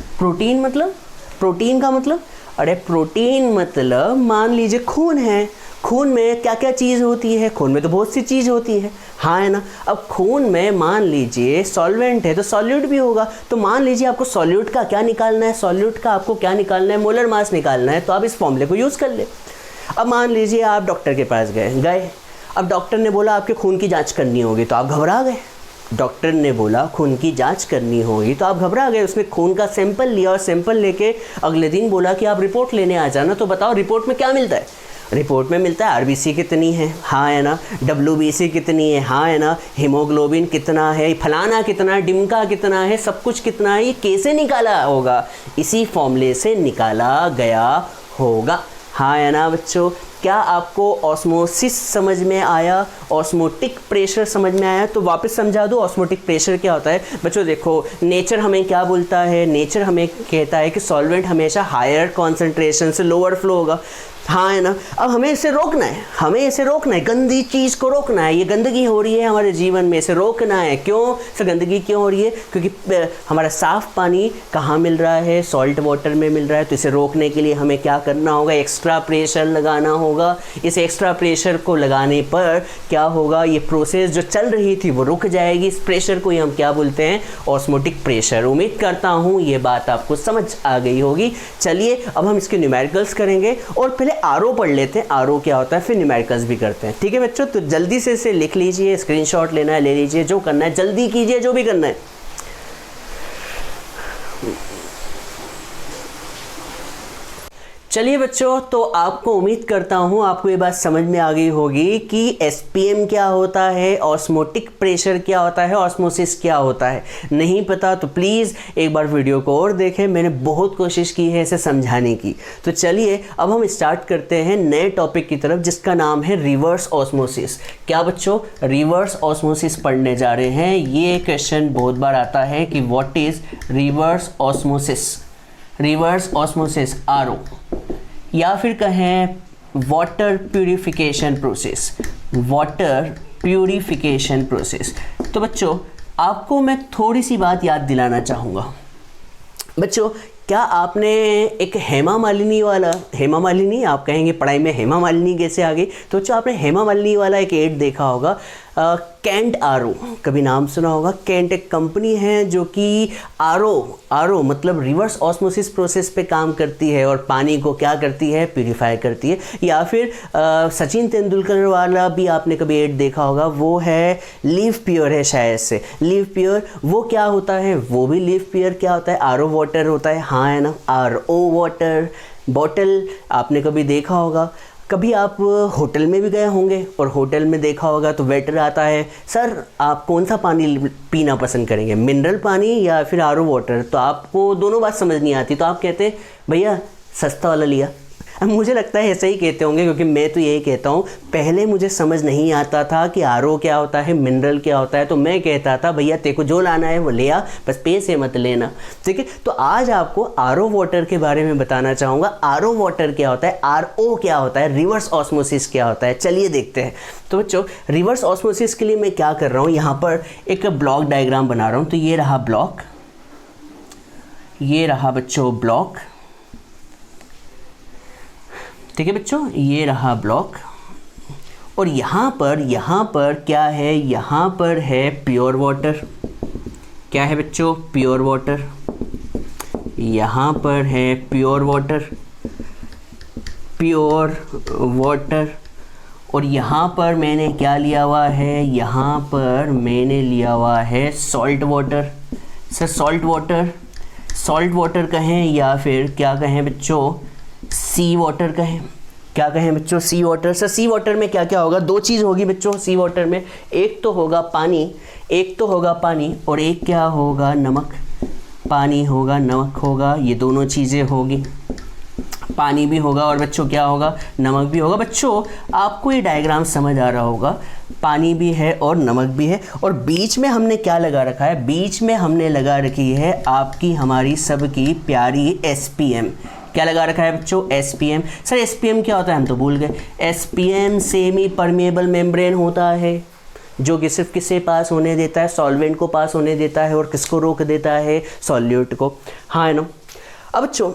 प्रोटीन का मतलब, अरे प्रोटीन मतलब मान लीजिए खून है, खून में क्या क्या चीज़ होती है, खून में तो बहुत सी चीज़ होती है, हाँ है ना। अब खून में मान लीजिए सॉल्वेंट है तो सॉल्यूट भी होगा, तो मान लीजिए आपको सॉल्यूट का क्या निकालना है, सॉल्यूट का आपको क्या निकालना है, मोलर मास निकालना है, तो आप इस फॉर्मूले को यूज़ कर ले। अब मान लीजिए आप डॉक्टर के पास गए, अब डॉक्टर ने बोला आपके खून की जाँच करनी होगी, तो आप घबरा गए। डॉक्टर ने बोला खून की जांच करनी होगी तो आप घबरा गए, उसने खून का सैंपल लिया और सैंपल लेके अगले दिन बोला कि आप रिपोर्ट लेने आ जाना। तो बताओ रिपोर्ट में क्या मिलता है, रिपोर्ट में मिलता है आरबीसी कितनी है, हाँ है ना, डब्ल्यूबीसी कितनी है, हाँ है ना, हीमोग्लोबिन कितना है, फलाना कितना है, डिमका कितना है, सब कुछ कितना है। ये कैसे निकाला होगा, इसी फॉर्मूले से निकाला गया होगा, हाँ है ना बच्चों। क्या आपको ऑस्मोसिस समझ में आया, ऑस्मोटिक प्रेशर समझ में आया? तो वापस समझा दूँ ऑस्मोटिक प्रेशर क्या होता है। बच्चों देखो नेचर हमें क्या बोलता है, नेचर हमें कहता है कि सॉल्वेंट हमेशा हायर कॉन्सेंट्रेशन से लोअर फ्लो होगा। हाँ है ना। अब हमें इसे रोकना है, हमें इसे रोकना है, गंदी चीज़ को रोकना है। ये गंदगी हो रही है हमारे जीवन में, इसे रोकना है। क्यों सर गंदगी क्यों हो रही है? क्योंकि हमारा साफ़ पानी कहाँ मिल रहा है? सॉल्ट वाटर में मिल रहा है। तो इसे रोकने के लिए हमें क्या करना होगा? एक्स्ट्रा प्रेशर लगाना होगा। इस एक्स्ट्रा प्रेशर को लगाने पर क्या होगा? ये प्रोसेस जो चल रही थी वो रुक जाएगी। इस प्रेशर को ही हम क्या बोलते हैं? Osmotic pressure. उम्मीद करता हूँ ये बात आपको समझ आ गई होगी। चलिए अब हम इसके न्यूमेरिकल्स करेंगे और पहले आरओ पढ़ लेते हैं, आरओ क्या होता है, फिर न्यूमेरिकल्स भी करते हैं। ठीक है बच्चों, तो जल्दी से इसे लिख लीजिए, स्क्रीनशॉट लेना है ले लीजिए, जो करना है जल्दी कीजिए, जो भी करना है। चलिए बच्चों, तो आपको उम्मीद करता हूँ आपको ये बात समझ में आ गई होगी कि एसपीएम क्या होता है, ऑस्मोटिक प्रेशर क्या होता है, ऑस्मोसिस क्या होता है। नहीं पता तो प्लीज़ एक बार वीडियो को और देखें, मैंने बहुत कोशिश की है इसे समझाने की। तो चलिए अब हम स्टार्ट करते हैं नए टॉपिक की तरफ, जिसका नाम है रिवर्स ऑस्मोसिस। क्या बच्चों? रिवर्स ऑस्मोसिस पढ़ने जा रहे हैं। ये क्वेश्चन बहुत बार आता है कि what is reverse osmosis. Reverse osmosis RO, या फिर कहें water purification process, water purification process. तो बच्चों आपको मैं थोड़ी सी बात याद दिलाना चाहूँगा। बच्चों क्या आपने एक हेमा मालिनी वाला, हेमा मालिनी आप कहेंगे पढ़ाई में हेमा मालिनी कैसे आ गई, तो बच्चों आपने हेमा मालिनी वाला एक एड देखा होगा, कैंट आरओ, कभी नाम सुना होगा। कैंट एक कंपनी है जो कि आरओ मतलब रिवर्स ऑस्मोसिस प्रोसेस पे काम करती है और पानी को क्या करती है? प्यूरिफाई करती है। या फिर सचिन तेंदुलकर वाला भी आपने कभी एड देखा होगा, वो है लिव प्योर है शायद से, लिव प्योर। वो क्या होता है? वो भी लिव प्योर क्या होता है? आरओ वाटर होता है। हाँ है ना, आरओ वाटर बॉटल आपने कभी देखा होगा। कभी आप होटल में भी गए होंगे और होटल में देखा होगा तो वेटर आता है, सर आप कौन सा पानी पीना पसंद करेंगे, मिनरल पानी या फिर आरओ वाटर? तो आपको दोनों बात समझ नहीं आती, तो आप कहते हैं भैया सस्ता वाला लिया। अब मुझे लगता है ऐसा ही कहते होंगे, क्योंकि मैं तो यही कहता हूँ। पहले मुझे समझ नहीं आता था कि आरओ क्या होता है, मिनरल क्या होता है, तो मैं कहता था भैया तेरे को जो लाना है वो ले आ, बस पैसे मत लेना। ठीक है, तो आज आपको आरओ वाटर के बारे में बताना चाहूँगा। आरओ वाटर क्या होता है, आरओ क्या होता है, रिवर्स ऑस्मोसिस क्या होता है, चलिए देखते हैं। तो बच्चों रिवर्स ऑस्मोसिस के लिए मैं क्या कर रहा हूँ, यहाँ पर एक ब्लॉक डायग्राम बना रहा हूँ। तो ये रहा ब्लॉक, ये रहा बच्चों ब्लॉक। ठीक है बच्चों, ये रहा ब्लॉक। और यहाँ पर क्या है? यहाँ पर है प्योर वाटर। क्या है बच्चों? Pure water. यहाँ पर है प्योर वाटर, प्योर वाटर। और यहाँ पर मैंने क्या लिया हुआ है? यहाँ पर मैंने लिया हुआ है salt water. Sir salt water, salt water कहें या फिर क्या कहें बच्चों? सी वाटर कहें। क्या कहें बच्चों? सी वाटर। सर सी वाटर में क्या क्या होगा? दो चीज़ होगी बच्चों सी वाटर में, एक तो होगा पानी, एक तो होगा पानी और एक क्या होगा? नमक। पानी होगा, नमक होगा, ये दोनों चीज़ें होगी। पानी भी होगा और बच्चों क्या होगा? नमक भी होगा। बच्चों आपको ये डायग्राम समझ आ रहा होगा, पानी भी है और नमक भी है। और बीच में हमने क्या लगा रखा है? बीच में हमने लगा रखी है आपकी हमारी सबकी प्यारी एसपीएम। क्या लगा रखा है बच्चों? एसपीएम। सर एसपीएम क्या होता है? हम तो भूल गए। एसपीएम सेमी परमेबल मेम्ब्रेन होता है, जो कि सिर्फ किसे पास होने देता है? सॉल्वेंट को पास होने देता है। और किसको रोक देता है? सॉल्यूट को। हाँ है ना। अब बच्चों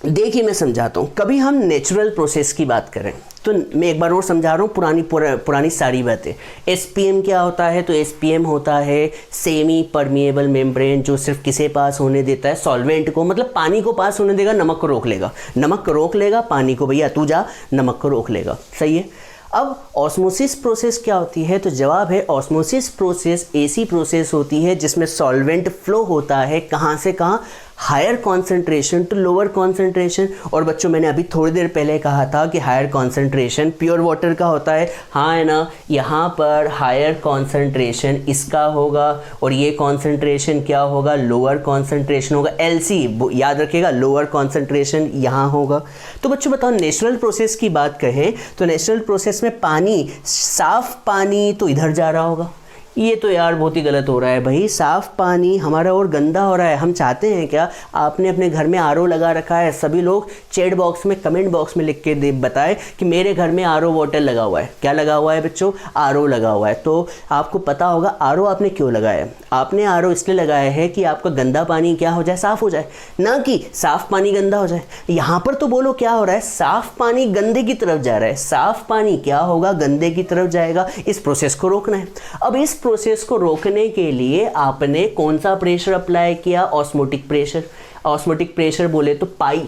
देखिए मैं समझाता हूँ। कभी हम नेचुरल प्रोसेस की बात करें तो मैं एक बार और समझा रहा हूँ पुरानी सारी बातें। एसपीएम क्या होता है? तो एसपीएम होता है सेमी परमिएबल मेम्ब्रेन, जो सिर्फ किसे पास होने देता है? सॉल्वेंट को, मतलब पानी को पास होने देगा, नमक को रोक लेगा। नमक को रोक लेगा, पानी को भैया तू जा, नमक को रोक लेगा। सही है। अब ऑस्मोसिस प्रोसेस क्या होती है? तो जवाब है ऑस्मोसिस प्रोसेस ऐसी प्रोसेस होती है जिसमें सॉल्वेंट फ्लो होता है कहाँ से कहाँ? Higher concentration to lower concentration. और बच्चों मैंने अभी थोड़ी देर पहले कहा था कि हायर कॉन्सेंट्रेशन प्योर वाटर का होता है। हाँ है ना। यहाँ पर हायर कॉन्सेंट्रेशन इसका होगा और ये कॉन्सेंट्रेशन क्या होगा? लोअर कॉन्सेंट्रेशन होगा। LC याद रखिएगा, लोअर कॉन्सेंट्रेशन यहाँ होगा। तो बच्चों बताओ नेचुरल प्रोसेस की बात कहें तो नेचुरल प्रोसेस में पानी, साफ पानी तो इधर जा रहा होगा, ये तो यार बहुत ही गलत हो रहा है भाई, साफ़ पानी हमारा और गंदा हो रहा है। हम चाहते हैं क्या, आपने अपने घर में आरओ लगा रखा है, सभी लोग चैट बॉक्स में कमेंट बॉक्स में लिख के बताएं कि मेरे घर में आरओ वाटर लगा हुआ है। क्या लगा हुआ है बच्चों, आरओ लगा हुआ है। तो आपको पता होगा आरओ आपने क्यों लगाया है। आपने आरओ इसलिए लगाया है कि आपका गंदा पानी क्या हो जाए, साफ़ हो जाए, ना कि साफ़ पानी गंदा हो जाए। यहाँ पर तो बोलो क्या हो रहा है, साफ़ पानी गंदे की तरफ जा रहा है, साफ़ पानी क्या होगा, गंदे की तरफ जाएगा। इस प्रोसेस को रोकना है। अब इस प्रोसेस को रोकने के लिए आपने कौन सा प्रेशर अप्लाई किया, ऑस्मोटिक प्रेशर। ऑस्मोटिक प्रेशर बोले तो पाई,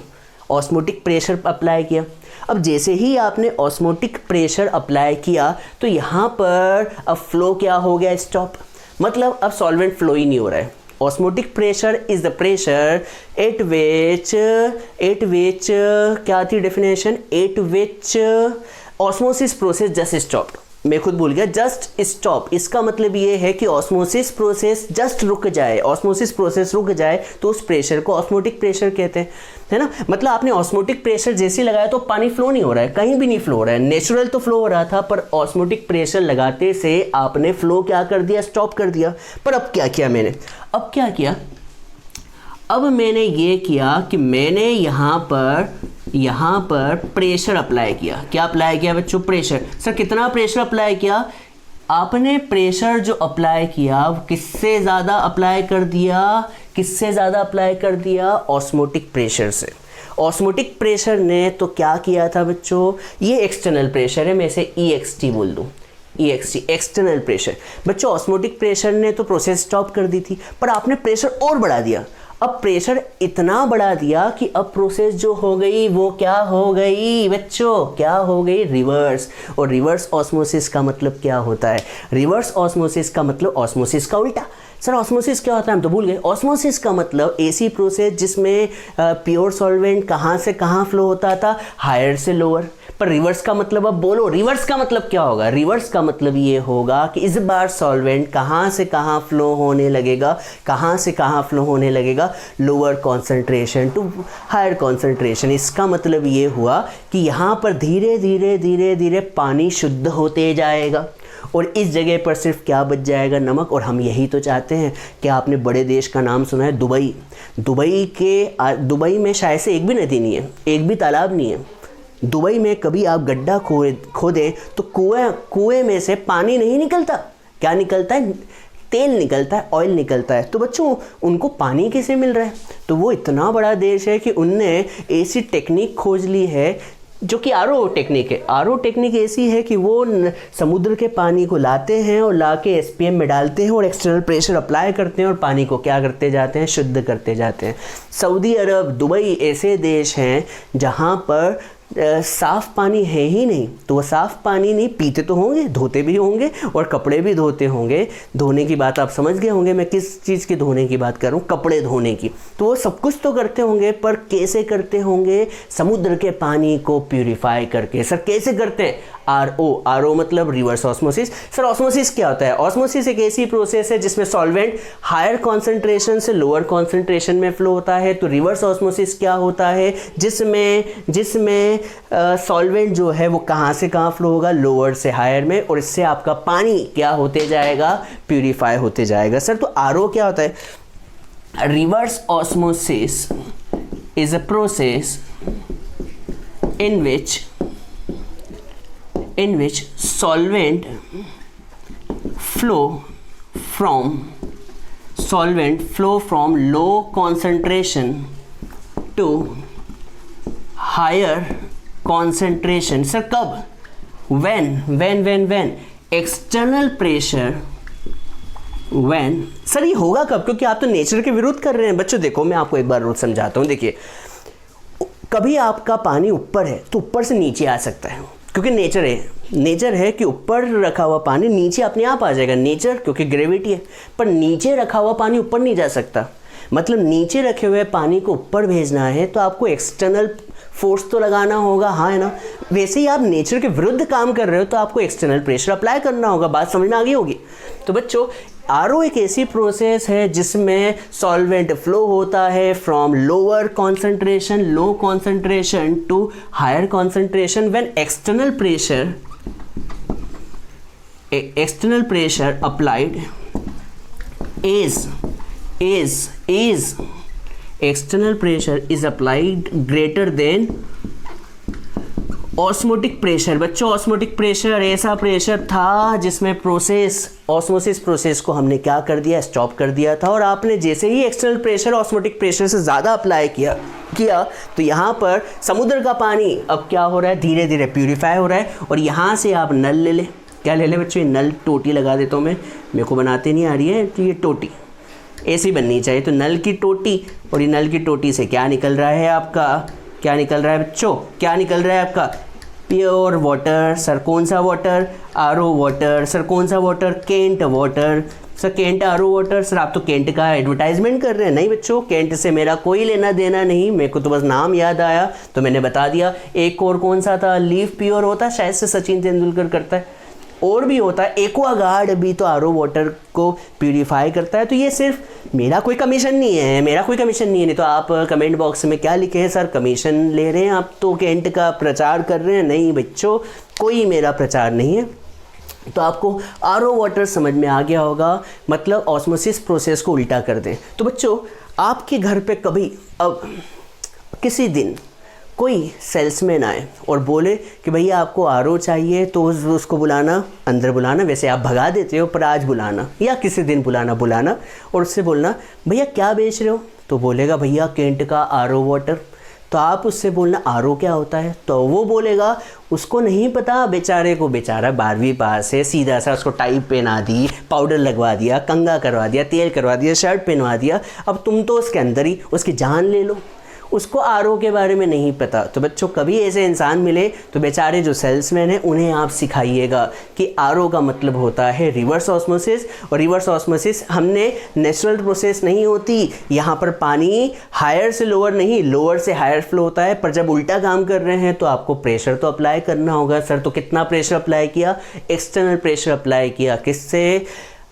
ऑस्मोटिक प्रेशर अप्लाई किया। अब जैसे ही आपने ऑस्मोटिक प्रेशर अप्लाई किया तो यहाँ पर अब फ्लो क्या हो गया, स्टॉप। मतलब अब सॉल्वेंट फ्लो ही नहीं हो रहा है। Osmotic pressure is the pressure at विच क्या थी डेफिनेशन, एट विच ऑस्मोसिस प्रोसेस जस्ट स्टॉप्ड। मैं खुद भूल गया, जस्ट स्टॉप। इसका मतलब ये है कि ऑस्मोसिस प्रोसेस जस्ट रुक जाए, ऑस्मोसिस प्रोसेस रुक जाए तो उस प्रेशर को ऑस्मोटिक प्रेशर कहते हैं, है ना। मतलब आपने ऑस्मोटिक प्रेशर जैसे लगाया तो पानी फ्लो नहीं हो रहा है, कहीं भी नहीं फ्लो हो रहा है। नेचुरल तो फ्लो हो रहा था, पर ऑस्मोटिक प्रेशर लगाते से आपने फ्लो क्या कर दिया, स्टॉप कर दिया। पर अब क्या किया मैंने, अब क्या किया, अब मैंने ये किया कि मैंने यहाँ पर प्रेशर अप्लाई किया। क्या अप्लाई किया बच्चों, प्रेशर। सर कितना प्रेशर अप्लाई किया, आपने प्रेशर जो अप्लाई किया किससे ज़्यादा अप्लाई कर दिया, किससे ज़्यादा अप्लाई कर दिया, ऑस्मोटिक प्रेशर से। ऑस्मोटिक प्रेशर ने तो क्या किया था बच्चों, ये एक्सटर्नल प्रेशर है, मैं इसे EXT बोल दूँ, EXT एक्सटर्नल प्रेशर। बच्चों ऑस्मोटिक प्रेशर ने तो प्रोसेस स्टॉप कर दी थी, पर आपने प्रेशर और बढ़ा दिया। अब प्रेशर इतना बढ़ा दिया कि अब प्रोसेस जो हो गई वो क्या हो गई बच्चों, क्या हो गई, रिवर्स। और रिवर्स ऑस्मोसिस का मतलब क्या होता है, रिवर्स ऑस्मोसिस का मतलब ऑस्मोसिस का उल्टा। सर ऑस्मोसिस क्या होता है, हम तो भूल गए। ऑस्मोसिस का मतलब ऐसी प्रोसेस जिसमें प्योर सॉल्वेंट कहाँ से कहाँ फ्लो होता था, हायर से लोअर। पर रिवर्स का मतलब, अब बोलो रिवर्स का मतलब क्या होगा, रिवर्स का मतलब ये होगा कि इस बार सॉल्वेंट कहाँ से कहाँ फ्लो होने लगेगा, कहाँ से कहाँ फ्लो होने लगेगा, lower concentration to higher concentration. इसका मतलब ये हुआ कि यहाँ पर धीरे धीरे धीरे धीरे पानी शुद्ध होते जाएगा और इस जगह पर सिर्फ क्या बच जाएगा, नमक। और हम यही तो चाहते हैं। क्या आपने बड़े देश का नाम सुना है, दुबई। दुबई में शायद से एक भी नदी नहीं है, एक भी तालाब नहीं है। दुबई में कभी आप गड्ढा खोदें तो कुएं में से पानी नहीं निकलता, क्या निकलता है, तेल निकलता है, ऑयल निकलता है। तो बच्चों उनको पानी कैसे मिल रहा है, तो वो इतना बड़ा देश है कि उनने ऐसी टेक्निक खोज ली है जो कि आरओ टेक्निक है। आरओ टेक्निक ऐसी है कि वो समुद्र के पानी को लाते हैं और ला के SPM में डालते हैं और एक्सटर्नल प्रेशर अप्लाई करते हैं और पानी को क्या करते जाते हैं, शुद्ध करते जाते हैं। सऊदी अरब, दुबई ऐसे देश हैं जहाँ पर साफ़ पानी है ही नहीं। तो वो साफ़ पानी नहीं पीते तो होंगे, धोते भी होंगे और कपड़े भी धोते होंगे। धोने की बात आप समझ गए होंगे मैं किस चीज़ की धोने की बात कर रहा हूँ, कपड़े धोने की। तो वो सब कुछ तो करते होंगे, पर कैसे करते होंगे, समुद्र के पानी को प्यूरिफाई करके। सर कैसे करते हैं, आरओ मतलब रिवर्स ऑस्मोसिस। सर ऑस्मोसिस क्या होता है, ऑस्मोसिस एक ऐसी प्रोसेस है जिसमें सॉल्वेंट हायर कॉन्सेंट्रेशन से लोअर कॉन्सेंट्रेशन में फ्लो होता है। तो रिवर्स ऑस्मोसिस क्या होता है, जिसमें सॉल्वेंट जो है वो कहाँ से कहाँ फ्लो होगा, लोअर से हायर में, और इससे आपका पानी क्या होते जाएगा, प्यूरिफाई होते जाएगा। सर तो आरओ क्या होता है, reverse osmosis is a process in which solvent flow from low concentration to higher concentration. Sir कब, when external pressure, when sir ये होगा कब, क्योंकि आप तो नेचर के विरुद्ध कर रहे हैं। बच्चों देखो मैं आपको एक बार रोज समझाता हूँ। देखिए कभी आपका पानी ऊपर है तो ऊपर से नीचे आ सकता है, क्योंकि नेचर है कि ऊपर रखा हुआ पानी नीचे अपने आप आ जाएगा, नेचर क्योंकि ग्रेविटी है। पर नीचे रखा हुआ पानी ऊपर नहीं जा सकता। मतलब नीचे रखे हुए पानी को ऊपर भेजना है तो आपको एक्सटर्नल फोर्स तो लगाना होगा, हाँ है ना। वैसे ही आप नेचर के विरुद्ध काम कर रहे हो तो आपको एक्सटर्नल प्रेशर अप्लाई करना होगा। बात समझ में आ गई होगी। तो बच्चों आरओ एक ऐसी प्रोसेस है जिसमें सॉल्वेंट फ्लो होता है from lower concentration, low concentration to higher concentration when external pressure external pressure applied is external pressure is applied greater than osmotic pressure. बच्चों ऑस्मोटिक प्रेशर ऐसा प्रेशर था जिसमें प्रोसेस ऑस्मोसिस प्रोसेस को हमने क्या कर दिया, स्टॉप कर दिया था। और आपने जैसे ही एक्सटर्नल प्रेशर ऑस्मोटिक प्रेशर से ज़्यादा अप्लाई किया तो यहाँ पर समुद्र का पानी अब क्या हो रहा है, धीरे धीरे प्यूरिफाई हो रहा है। और यहाँ से आप नल ले लें, क्या ले लें बच्चों, ये नल टोटी लगा देता हूँ मैं, मेरे को बनाते नहीं आ रही है, तो ये टोटी ऐसी बननी चाहिए। तो नल की टोटी, और ये नल की टोटी से क्या निकल रहा है आपका, क्या निकल रहा है बच्चों, क्या निकल रहा है आपका, प्योर वाटर। सर कौन सा वाटर, आरओ वाटर। सर कौन सा water, Kent water. Sir Kent RO water. Sir आप तो केंट का एडवर्टाइजमेंट कर रहे हैं। नहीं बच्चों, केंट से मेरा कोई लेना देना नहीं, मेरे को तो बस नाम याद आया तो मैंने बता दिया। एक और कौन सा था, लीव प्योर होता, शायद से सचिन तेंदुलकर करता है, और भी होता है एक्वागार्ड भी तो आरओ वाटर को प्यूरिफाई करता है। तो ये सिर्फ मेरा कोई कमीशन नहीं है, मेरा कोई कमीशन नहीं है। नहीं तो आप कमेंट बॉक्स में क्या लिखे हैं, सर कमीशन ले रहे हैं आप तो केंट का प्रचार कर रहे हैं। नहीं बच्चों, कोई मेरा प्रचार नहीं है। तो आपको आरओ वाटर समझ में आ गया होगा, मतलब ऑस्मोसिस प्रोसेस को उल्टा कर दें। तो बच्चों आपके घर पे कभी अब किसी दिन कोई सेल्समैन आए और बोले कि भैया आपको आरओ चाहिए, तो उसको बुलाना, अंदर बुलाना, वैसे आप भगा देते हो पर आज बुलाना या किसी दिन बुलाना और उससे बोलना भैया क्या बेच रहे हो, तो बोलेगा भैया केंट का आरओ वाटर। तो आप उससे बोलना आरओ क्या होता है, तो वो बोलेगा उसको नहीं पता बेचारे को, बेचारा 12वीं पास है, सीधा सा उसको टाई पहना दी, पाउडर लगवा दिया, कंघा करवा दिया, तेल करवा दिया, शर्ट पहनवा दिया। अब तुम तो उसके अंदर ही उसकी जान ले लो, उसको आरओ के बारे में नहीं पता। तो बच्चों कभी ऐसे इंसान मिले तो बेचारे जो सेल्समैन हैं उन्हें आप सिखाइएगा कि आरओ का मतलब होता है रिवर्स ऑस्मोसिस। और रिवर्स ऑस्मोसिस हमने नेचुरल प्रोसेस नहीं होती, यहाँ पर पानी हायर से लोअर नहीं, लोअर से हायर फ्लो होता है। पर जब उल्टा काम कर रहे हैं तो आपको प्रेशर तो अप्लाई करना होगा। सर तो कितना प्रेशर अप्लाई किया, एक्सटर्नल प्रेशर अप्लाई किया, किससे,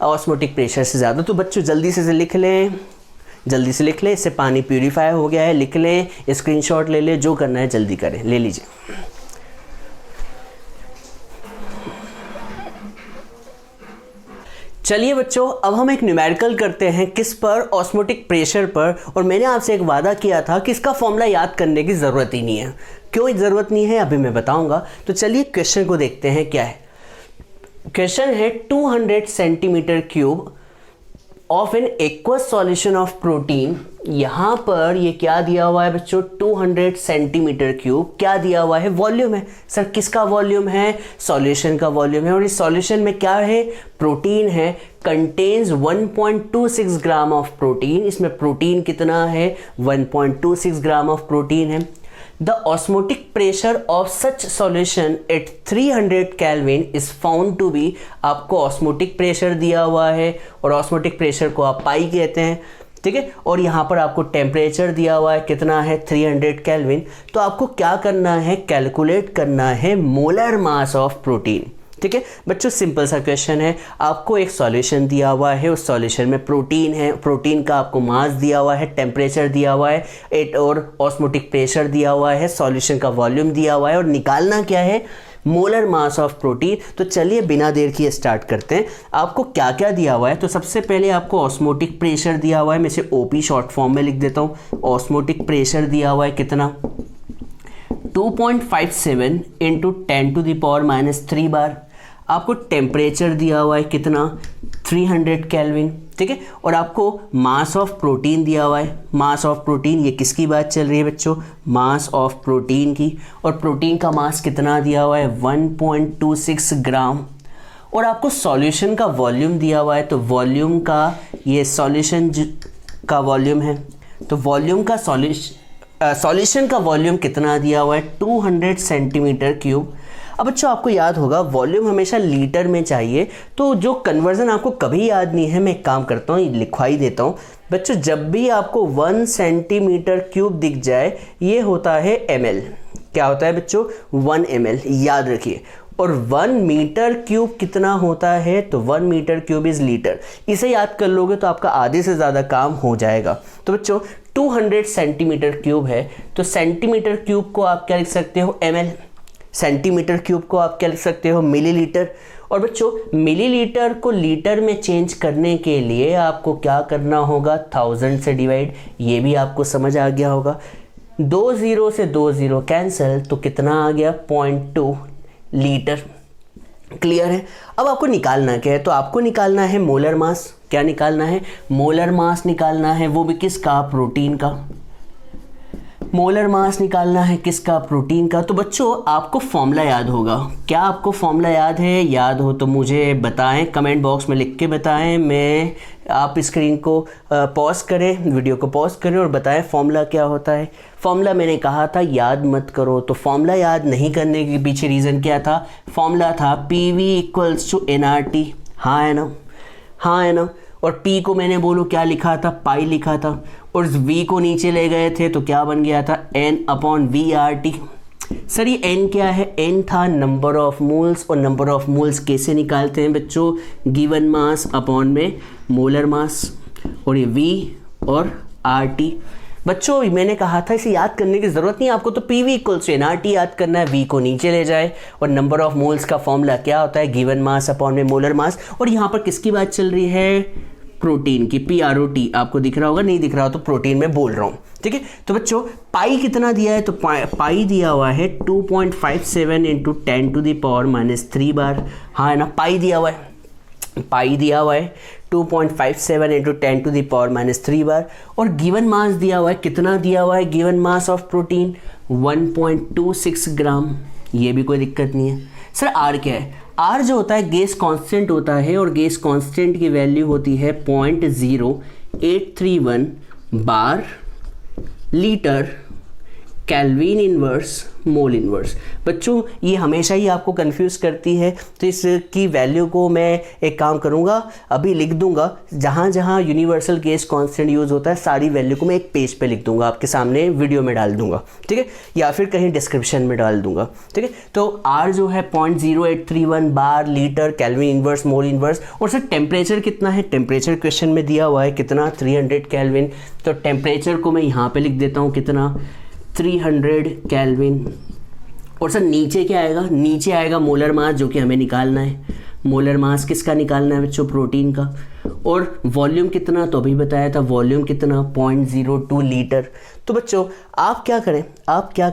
ऑस्मोटिक प्रेशर से ज़्यादा। तो बच्चों जल्दी से लिख लें, जल्दी से लिख लें, इससे पानी प्यूरिफाई हो गया है, लिख लें, स्क्रीनशॉट ले लें, जो करना है जल्दी करें, ले लीजिए। चलिए बच्चों अब हम एक न्यूमेरिकल करते हैं, किस पर, ऑस्मोटिक प्रेशर पर। और मैंने आपसे एक वादा किया था कि इसका फॉर्मूला याद करने की ज़रूरत ही नहीं है। क्यों ज़रूरत नहीं है अभी मैं बताऊंगा। तो चलिए क्वेश्चन को देखते हैं क्या है। क्वेश्चन है 200 centimetre cube of an aqueous solution of protein. यहाँ पर ये क्या दिया हुआ है बच्चों, 200 सेंटीमीटर क्यूब, क्या दिया हुआ है, वॉल्यूम है। सर किसका वॉल्यूम है, सॉल्यूशन का वॉल्यूम है। और इस सॉल्यूशन में क्या है, प्रोटीन है, कंटेन्स 1.26 ग्राम ऑफ प्रोटीन। इसमें प्रोटीन कितना है, 1.26 ग्राम ऑफ प्रोटीन है। The osmotic pressure of such solution at 300 Kelvin is found to be, आपको ऑस्मोटिक प्रेशर दिया हुआ है और ऑस्मोटिक प्रेशर को आप पाई कहते हैं, ठीक है। और यहाँ पर आपको टेम्परेचर दिया हुआ है, कितना है, 300 केल्विन। तो आपको क्या करना है, कैलकुलेट करना है मोलर मास ऑफ प्रोटीन, ठीक है बच्चों। सिंपल सा क्वेश्चन है, आपको एक सॉल्यूशन दिया हुआ है, उस सॉल्यूशन में प्रोटीन है, प्रोटीन का आपको मास दिया हुआ है, टेम्परेचर दिया हुआ है, और ऑस्मोटिक प्रेशर दिया हुआ है, सॉल्यूशन का वॉल्यूम दिया हुआ है, और निकालना क्या है, मोलर मास ऑफ प्रोटीन। तो चलिए बिना देर किए स्टार्ट करते हैं। आपको क्या क्या दिया हुआ है, तो सबसे पहले आपको ऑस्मोटिक प्रेशर दिया हुआ है, मैं इसे ओपी शॉर्ट फॉर्म में लिख देता हूँ। ऑस्मोटिक प्रेशर दिया हुआ है कितना, 2.57 इंटू 10⁻³ बार। आपको टेम्परेचर दिया हुआ है कितना, 300 केल्विन, ठीक है। और आपको मास ऑफ प्रोटीन दिया हुआ है, मास ऑफ प्रोटीन, ये किसकी बात चल रही है बच्चों, मास ऑफ प्रोटीन की। और प्रोटीन का मास कितना दिया हुआ है, 1.26 ग्राम। और आपको सॉल्यूशन का वॉल्यूम दिया हुआ है, तो वॉल्यूम का, ये सॉल्यूशन का वॉल्यूम है, तो वॉल्यूम का सॉल्यूशन का वॉल्यूम कितना दिया हुआ है, 200 सेंटीमीटर क्यूब। अब बच्चों आपको याद होगा वॉल्यूम हमेशा लीटर में चाहिए, तो जो कन्वर्जन आपको कभी याद नहीं है, मैं एक काम करता हूँ, लिखवा ही देता हूँ बच्चों। जब भी आपको 1 सेंटीमीटर क्यूब दिख जाए, ये होता है ml। क्या होता है बच्चों, 1 ml, याद रखिए। और 1 मीटर क्यूब कितना होता है, तो 1 मीटर क्यूब इज लीटर। इसे याद कर लोगे तो आपका आधे से ज़्यादा काम हो जाएगा। तो बच्चों 200 सेंटीमीटर क्यूब है, तो सेंटीमीटर क्यूब को आप क्या लिख सकते हो, ml। सेंटीमीटर क्यूब को आप क्या लिख सकते हो, मिलीलीटर। और बच्चों मिलीलीटर को लीटर में चेंज करने के लिए आपको क्या करना होगा, 1000 से डिवाइड। ये भी आपको समझ आ गया होगा। 2 0 से 2 0 कैंसिल, तो कितना आ गया, 0.2 लीटर। क्लियर है। अब आपको निकालना क्या है, तो आपको निकालना है मोलर मास। क्या निकालना है, मोलर मास निकालना है, वो भी किसका, प्रोटीन का। मोलर मास निकालना है किसका, प्रोटीन का। तो बच्चों आपको फॉर्मूला याद होगा। क्या आपको फॉर्मूला याद है? याद हो तो मुझे बताएं, कमेंट बॉक्स में लिख के बताएं। आप स्क्रीन को पॉज करें, वीडियो को पॉज करें और बताएं फॉर्मूला क्या होता है। फॉर्मूला मैंने कहा था याद मत करो, तो फॉर्मूला याद नहीं करने के पीछे रीज़न क्या था, फॉर्मूला था PV = NRT। हाँ है ना, हाँ है ना। और P को मैंने बोलो क्या लिखा था, पाई लिखा था। और V को नीचे ले गए थे तो क्या बन गया था, N/VRT। सर ये N क्या है, N था नंबर ऑफ मोल्स। और नंबर ऑफ मोल्स कैसे निकालते हैं बच्चों, गिवन मास अपॉन में मोलर मास। और ये V और RT। बच्चों मैंने कहा था इसे याद करने की ज़रूरत नहीं, आपको तो PV = NRT याद करना है। V को नीचे ले जाए और नंबर ऑफ मोल्स का फॉर्मूला क्या होता है, गिवन मास अपॉन में मोलर मास। और यहाँ पर किसकी बात चल रही है, प्रोटीन की, PROT। आपको दिख रहा होगा, नहीं दिख रहा हो तो प्रोटीन में बोल रहा हूँ, ठीक है। तो बच्चों पाई कितना दिया है, तो पाई दिया हुआ है 2.57 × 10⁻³ बार। हाँ है ना, पाई दिया हुआ है, पाई दिया हुआ है 2.57 × 10⁻³ बार। और गिवन मास दिया हुआ है, कितना दिया हुआ है, गिवन मास ऑफ प्रोटीन 1.26 ग्राम। ये भी कोई दिक्कत नहीं है। सर आर क्या है, आर जो होता है गैस कांस्टेंट होता है, और गैस कांस्टेंट की वैल्यू होती है 0.0831 bar litre kelvin inverse mole inverse. बच्चों ये हमेशा ही आपको कंफ्यूज करती है, तो इसकी वैल्यू को मैं एक काम करूँगा, अभी लिख दूंगा। जहाँ जहाँ यूनिवर्सल गैस कांस्टेंट यूज़ होता है सारी वैल्यू को मैं एक पेज पे लिख दूंगा, आपके सामने वीडियो में डाल दूंगा, ठीक है, या फिर कहीं डिस्क्रिप्शन में डाल दूंगा, ठीक है। तो आर जो है 0.0831 bar litre kelvin inverse mole inverse. और सर टेम्परेचर कितना है, टेम्परेचर क्वेश्चन में दिया हुआ है कितना, 300 केल्विन। तो टेम्परेचर को मैं यहाँ पर लिख देता हूँ कितना, 300 केल्विन। और सर नीचे क्या आएगा, नीचे आएगा मोलर मास, जो कि हमें निकालना है। मोलर मास किसका निकालना है बच्चों, प्रोटीन का। और वॉल्यूम कितना, तो अभी बताया था, वॉल्यूम कितना 0.02 लीटर। तो बच्चों आप क्या करें, क्या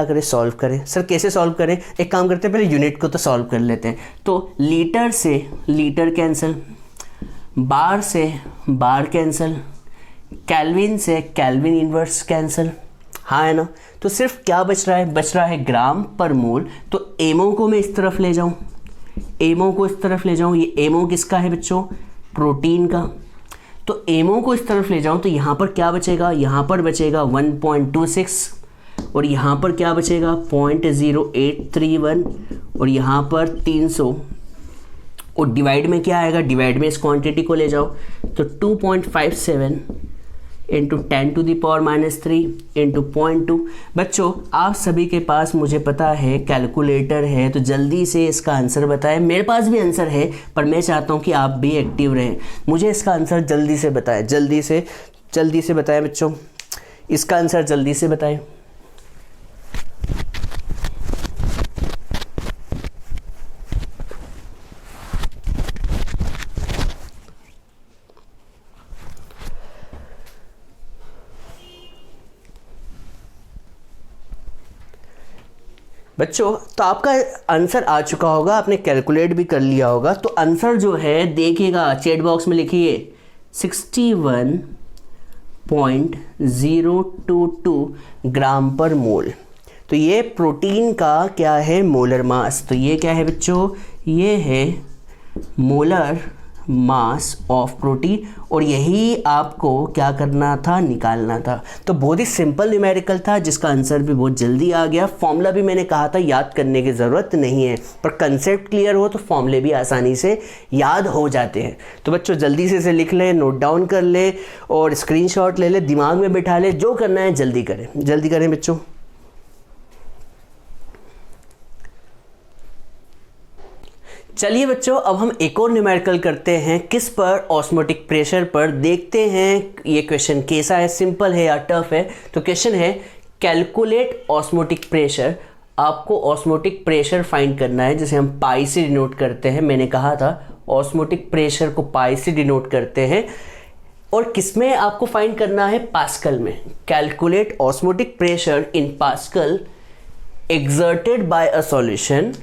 करें, सॉल्व करें। सर कैसे सॉल्व करें, एक काम करते हैं पहले यूनिट को तो सॉल्व कर लेते हैं। तो लीटर से लीटर कैंसिल, बार से बार कैंसिल, केल्विन से केल्विन इनवर्स कैंसिल। हाँ है ना, तो सिर्फ क्या बच रहा है, बच रहा है ग्राम पर मोल। तो एमओ को मैं इस तरफ ले जाऊं, एमओ को इस तरफ ले जाऊं। ये एमओ किसका है बच्चों, प्रोटीन का। तो एमओ को इस तरफ ले जाऊं तो यहाँ पर क्या बचेगा, यहाँ पर बचेगा 1.26 और यहाँ पर क्या बचेगा 0.0831 और यहाँ पर 300। और डिवाइड में क्या आएगा, डिवाइड में इस क्वांटिटी को ले जाओ तो 2.57 × 10⁻³ × 0.2। बच्चों आप सभी के पास मुझे पता है कैलकुलेटर है, तो जल्दी से इसका आंसर बताएं। मेरे पास भी आंसर है, पर मैं चाहता हूं कि आप भी एक्टिव रहें। मुझे इसका आंसर जल्दी से बताएं, जल्दी से बताएं बच्चों, इसका आंसर जल्दी से बताएं। बच्चों तो आपका आंसर आ चुका होगा, आपने कैलकुलेट भी कर लिया होगा। तो आंसर जो है देखिएगा, चैट बॉक्स में लिखिए 61.022 ग्राम पर मोल। तो ये प्रोटीन का क्या है, मोलर मास। तो ये क्या है बच्चों, ये है मोलर मास ऑफ प्रोटीन, और यही आपको क्या करना था, निकालना था। तो बहुत ही सिंपल न्यूमेरिकल था, जिसका आंसर भी बहुत जल्दी आ गया। फॉर्मूला भी मैंने कहा था याद करने की ज़रूरत नहीं है, पर कंसेप्ट क्लियर हो तो फॉर्मूले भी आसानी से याद हो जाते हैं। तो बच्चों जल्दी से इसे लिख लें, नोट डाउन कर ले और स्क्रीनशॉट ले ले, दिमाग में बिठा ले, जो करना है जल्दी करें बच्चों। चलिए बच्चों अब हम एक और न्यूमेरिकल करते हैं, किस पर, ऑस्मोटिक प्रेशर पर। देखते हैं ये क्वेश्चन कैसा है, सिंपल है या टफ है। तो क्वेश्चन है कैलकुलेट ऑस्मोटिक प्रेशर आपको ऑस्मोटिक प्रेशर फाइंड करना है, जिसे हम पाई से डिनोट करते हैं। मैंने कहा था ऑस्मोटिक प्रेशर को पाई से डिनोट करते हैं। और किसमें आपको फाइंड करना है? पास्कल में। Calculate osmotic pressure in pascal exerted by a solution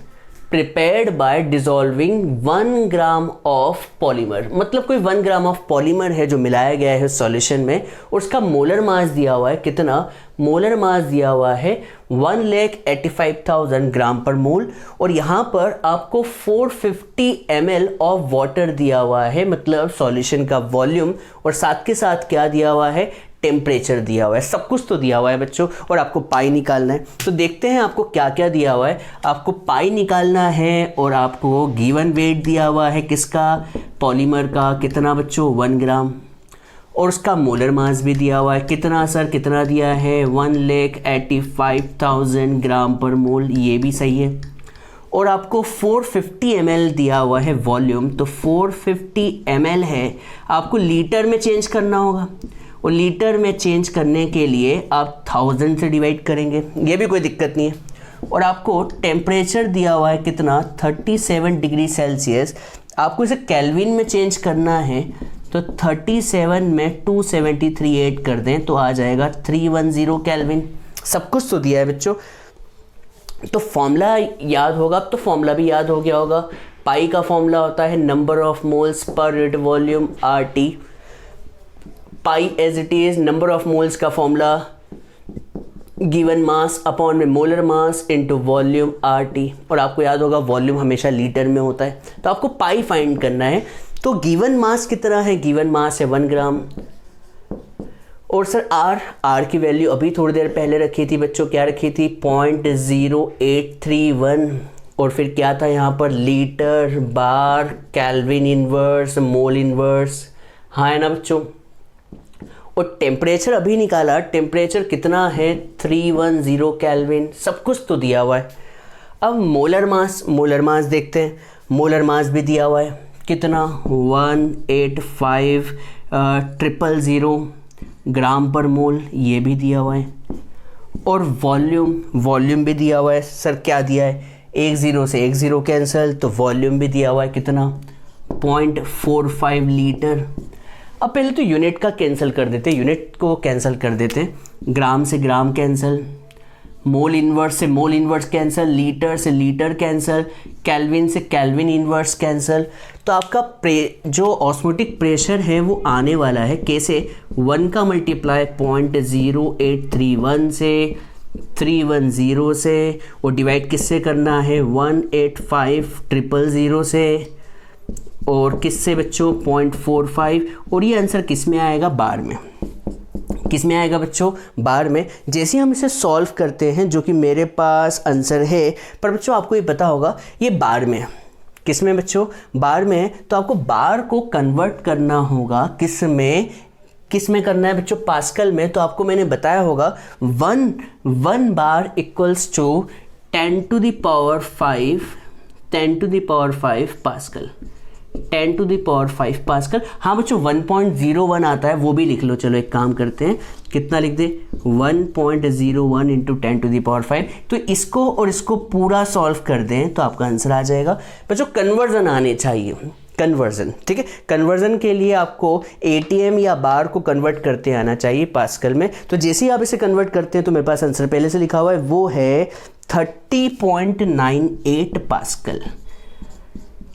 prepared by dissolving 1 gram of polymer. मतलब कोई 1 ग्राम ऑफ पॉलीमर है जो मिलाया गया है सॉल्यूशन में, और उसका मोलर मास दिया हुआ है कितना? मोलर मास दिया हुआ है 1,85,000 ग्राम पर मोल। और यहाँ पर आपको 450 ml ऑफ वाटर दिया हुआ है, मतलब सॉल्यूशन का वॉल्यूम, और साथ के साथ क्या दिया हुआ है? टेम्परेचर दिया हुआ है। सब कुछ तो दिया हुआ है बच्चों, और आपको पाई निकालना है। तो देखते हैं आपको क्या क्या दिया हुआ है। आपको पाई निकालना है, और आपको गिवन वेट दिया हुआ है किसका? पॉलीमर का। कितना बच्चों? 1 ग्राम। और उसका मोलर मास भी दिया हुआ है कितना सर? कितना दिया है? 1,85,000 ग्राम पर मोल। ये भी सही है। और आपको 450 ml दिया हुआ है वॉल्यूम। तो 450 ml है, आपको लीटर में चेंज करना होगा, और लीटर में चेंज करने के लिए आप 1000 से डिवाइड करेंगे, ये भी कोई दिक्कत नहीं है। और आपको टेम्परेचर दिया हुआ है कितना? 37 डिग्री सेल्सियस। आपको इसे केल्विन में चेंज करना है, तो 37 में 273 ऐड कर दें तो आ जाएगा 310 केल्विन। सब कुछ तो दिया है बच्चों। तो फॉर्मूला याद होगा, अब तो फॉर्मूला भी याद हो गया होगा। पाई का फॉर्मूला होता है नंबर ऑफ मोल्स पर unit volume RT। Pi as it is number of moles का फॉर्मूला गिवन मास अपॉन में molar mass into volume RT। और आपको याद होगा वॉल्यूम हमेशा लीटर में होता है। तो आपको पाई फाइंड करना है। तो गिवन मास कितना है? गिवन मास है 1 ग्राम। और सर R की वैल्यू अभी थोड़ी देर पहले रखी थी बच्चों, क्या रखी थी? 0.0831। और फिर क्या था यहाँ पर? लीटर, बार, केल्विन इनवर्स, मोल इनवर्स। हाँ है ना बच्चों। और टेम्परेचर अभी निकाला, टेम्परेचर कितना है? 310 केल्विन। सब कुछ तो दिया हुआ है। अब मोलर मास देखते हैं। मोलर मास भी दिया हुआ है कितना? 185,000 ग्राम पर मोल, ये भी दिया हुआ है। और वॉल्यूम भी दिया हुआ है। सर क्या दिया है? 10 से 10 कैंसिल, तो वॉल्यूम भी दिया हुआ है कितना? 0.45 लीटर। अब पहले तो यूनिट का कैंसिल कर देते हैं, यूनिट को कैंसिल कर देते हैं। ग्राम से ग्राम कैंसिल, मोल इन्वर्स से मोल इन्वर्स कैंसिल, लीटर से लीटर कैंसिल, केल्विन से केल्विन इन्वर्स कैंसिल। तो आपका जो ऑस्मोटिक प्रेशर है वो आने वाला है कैसे? 1 का मल्टीप्लाई 0.0831 से, 310 से, और डिवाइड किससे करना है? 185,000 से, और किससे बच्चों? 0.45। और ये आंसर किस में आएगा? बार में। किस में आएगा बच्चों? बार में। जैसे हम इसे सॉल्व करते हैं, जो कि मेरे पास आंसर है, पर बच्चों आपको ये पता होगा ये बार में। किस में बच्चों? बार में। तो आपको बार को कन्वर्ट करना होगा किस में करना है बच्चों? पास्कल में। तो आपको मैंने बताया होगा 1 bar equals to 10 to the power 5 pascal. 10 to the power 5 pascal. हाँ बच्चों 1.01 आता है, वो भी लिख लो। चलो एक काम करते हैं, कितना लिख दे? 1.01 इंटू 10 टू द पावर 5। तो इसको और इसको पूरा सॉल्व कर दें तो आपका आंसर आ जाएगा। बच्चों कन्वर्जन आने चाहिए, कन्वर्जन, ठीक है। कन्वर्जन के लिए आपको ATM या बार को कन्वर्ट करते आना चाहिए पास्कल में। तो जैसे ही आप इसे कन्वर्ट करते हैं तो मेरे पास आंसर पहले से लिखा हुआ है, वो है 30.98 पास्कल।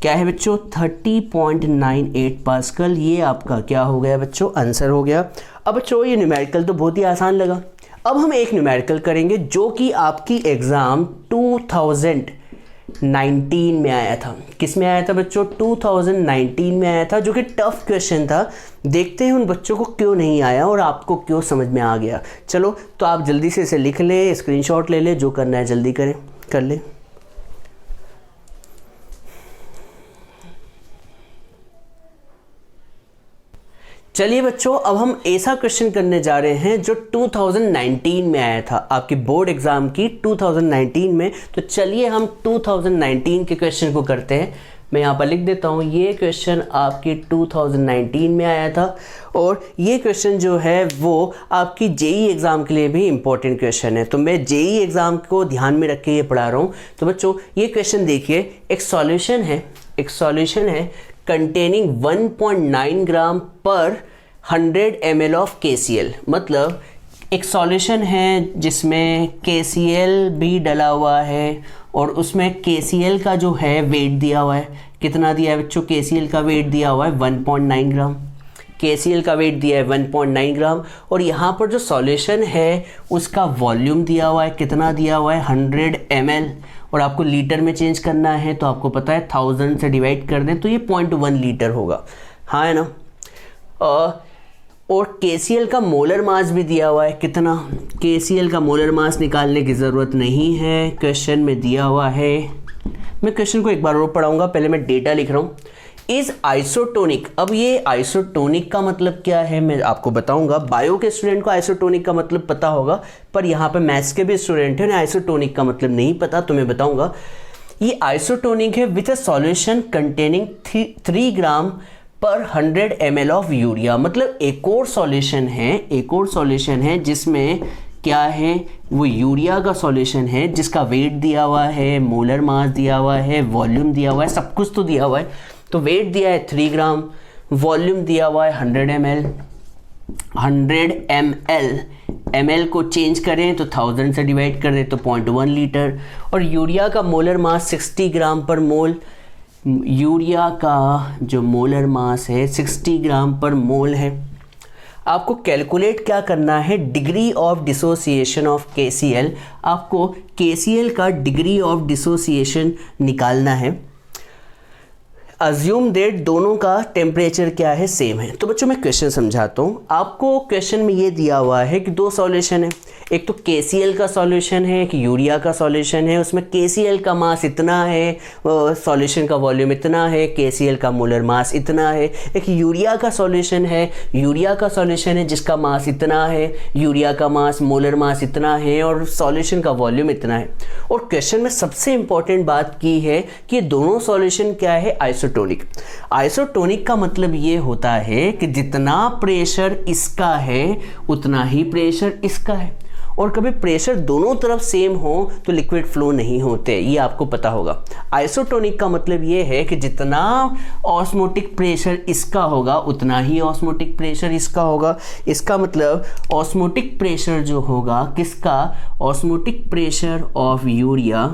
क्या है बच्चों? 30.98 पास्कल। ये आपका क्या हो गया बच्चों? आंसर हो गया। अब बच्चों ये न्यूमेरिकल तो बहुत ही आसान लगा। अब हम एक न्यूमेरिकल करेंगे जो कि आपकी एग्ज़ाम 2019 में आया था। किस में आया था बच्चों? 2019 में आया था, जो कि टफ क्वेश्चन था। देखते हैं उन बच्चों को क्यों नहीं आया और आपको क्यों समझ में आ गया। चलो तो आप जल्दी से इसे लिख ले, स्क्रीनशॉट ले ले, जो करना है जल्दी करें, कर ले। चलिए बच्चों, अब हम ऐसा क्वेश्चन करने जा रहे हैं जो 2019 में आया था, आपकी बोर्ड एग्जाम की 2019 में। तो चलिए हम 2019 के क्वेश्चन को करते हैं। मैं यहाँ पर लिख देता हूँ, ये क्वेश्चन आपके 2019 में आया था और ये क्वेश्चन जो है वो आपकी जेई एग्ज़ाम के लिए भी इम्पोर्टेंट क्वेश्चन है। तो मैं जेई एग्ज़ाम को ध्यान में रख के ये पढ़ा रहा हूँ। तो बच्चों ये क्वेश्चन देखिए, एक सॉल्यूशन है कंटेनिंग 1.9 ग्राम पर 100 ml ऑफ KCl। मतलब एक सॉल्यूशन है जिसमें KCl भी डला हुआ है और उसमें KCl का जो है वेट दिया हुआ है, कितना दिया है बच्चों? KCl का वेट दिया हुआ है 1.9 ग्राम। KCl का वेट दिया है 1.9 ग्राम और यहाँ पर जो सॉल्यूशन है उसका वॉल्यूम दिया हुआ है, कितना दिया हुआ है? 100 ml। और आपको लीटर में चेंज करना है तो आपको पता है 1000 से डिवाइड कर दें तो ये 0.1 लीटर होगा, हाँ है ना। और KCl का मोलर मास भी दिया हुआ है, कितना? KCl का मोलर मास निकालने की ज़रूरत नहीं है, क्वेश्चन में दिया हुआ है। मैं क्वेश्चन को एक बार और पढ़ाऊंगा, पहले मैं डेटा लिख रहा हूँ। इज़ आइसोटोनिक, अब ये आइसोटोनिक का मतलब क्या है मैं आपको बताऊंगा। बायो के स्टूडेंट को आइसोटोनिक का मतलब पता होगा, पर यहाँ पे मैथ्स के भी स्टूडेंट हैं उन्हें आइसोटोनिक का मतलब नहीं पता, तो मैं बताऊंगा। ये आइसोटोनिक है विथ अ सॉल्यूशन कंटेनिंग 3 ग्राम पर 100 ml ऑफ यूरिया। मतलब एक और सॉल्यूशन है जिसमें क्या है, वो यूरिया का सॉल्यूशन है जिसका वेट दिया हुआ है, मोलर मास दिया हुआ है, वॉल्यूम दिया हुआ है, सब कुछ तो दिया हुआ है। तो वेट दिया है 3 ग्राम, वॉल्यूम दिया हुआ है 100 ml। 100 ml को चेंज करें तो 1000 से डिवाइड कर दें तो 0.1 लीटर। और यूरिया का मोलर मास 60 ग्राम पर मोल, यूरिया का जो मोलर मास है 60 ग्राम पर मोल है। आपको कैलकुलेट क्या करना है? Degree of dissociation of KCl। आपको KCl का डिग्री ऑफ डिसोसिएशन निकालना है। अज्यूम दैट दोनों का टेम्परेचर क्या है? सेम है। तो बच्चों मैं क्वेश्चन समझाता हूँ आपको। क्वेश्चन में ये दिया हुआ है कि 2 सॉल्यूशन है, एक तो KCl का सॉल्यूशन है, एक यूरिया का सॉल्यूशन है। उसमें KCl का मास इतना है, सॉल्यूशन का वॉल्यूम इतना है, KCl का मोलर मास इतना है। एक यूरिया का सॉल्यूशन है जिसका मास इतना है, यूरिया का मास मोलर मास इतना है और सॉल्यूशन का वॉल्यूम इतना है। और क्वेश्चन में सबसे इंपॉर्टेंट बात की है कि दोनों सॉल्यूशन क्या है? आइसोटोनिक का मतलब ये होता है कि जितना प्रेशर इसका है उतना ही प्रेशर इसका है। और कभी प्रेशर दोनों तरफ सेम हो तो लिक्विड फ्लो नहीं होते, ये आपको पता होगा। आइसोटोनिक का मतलब ये है कि जितना ऑस्मोटिक प्रेशर इसका होगा उतना ही ऑस्मोटिक प्रेशर इसका होगा। इसका मतलब ऑस्मोटिक प्रेशर जो होगा किसका? ऑस्मोटिक प्रेशर ऑफ यूरिया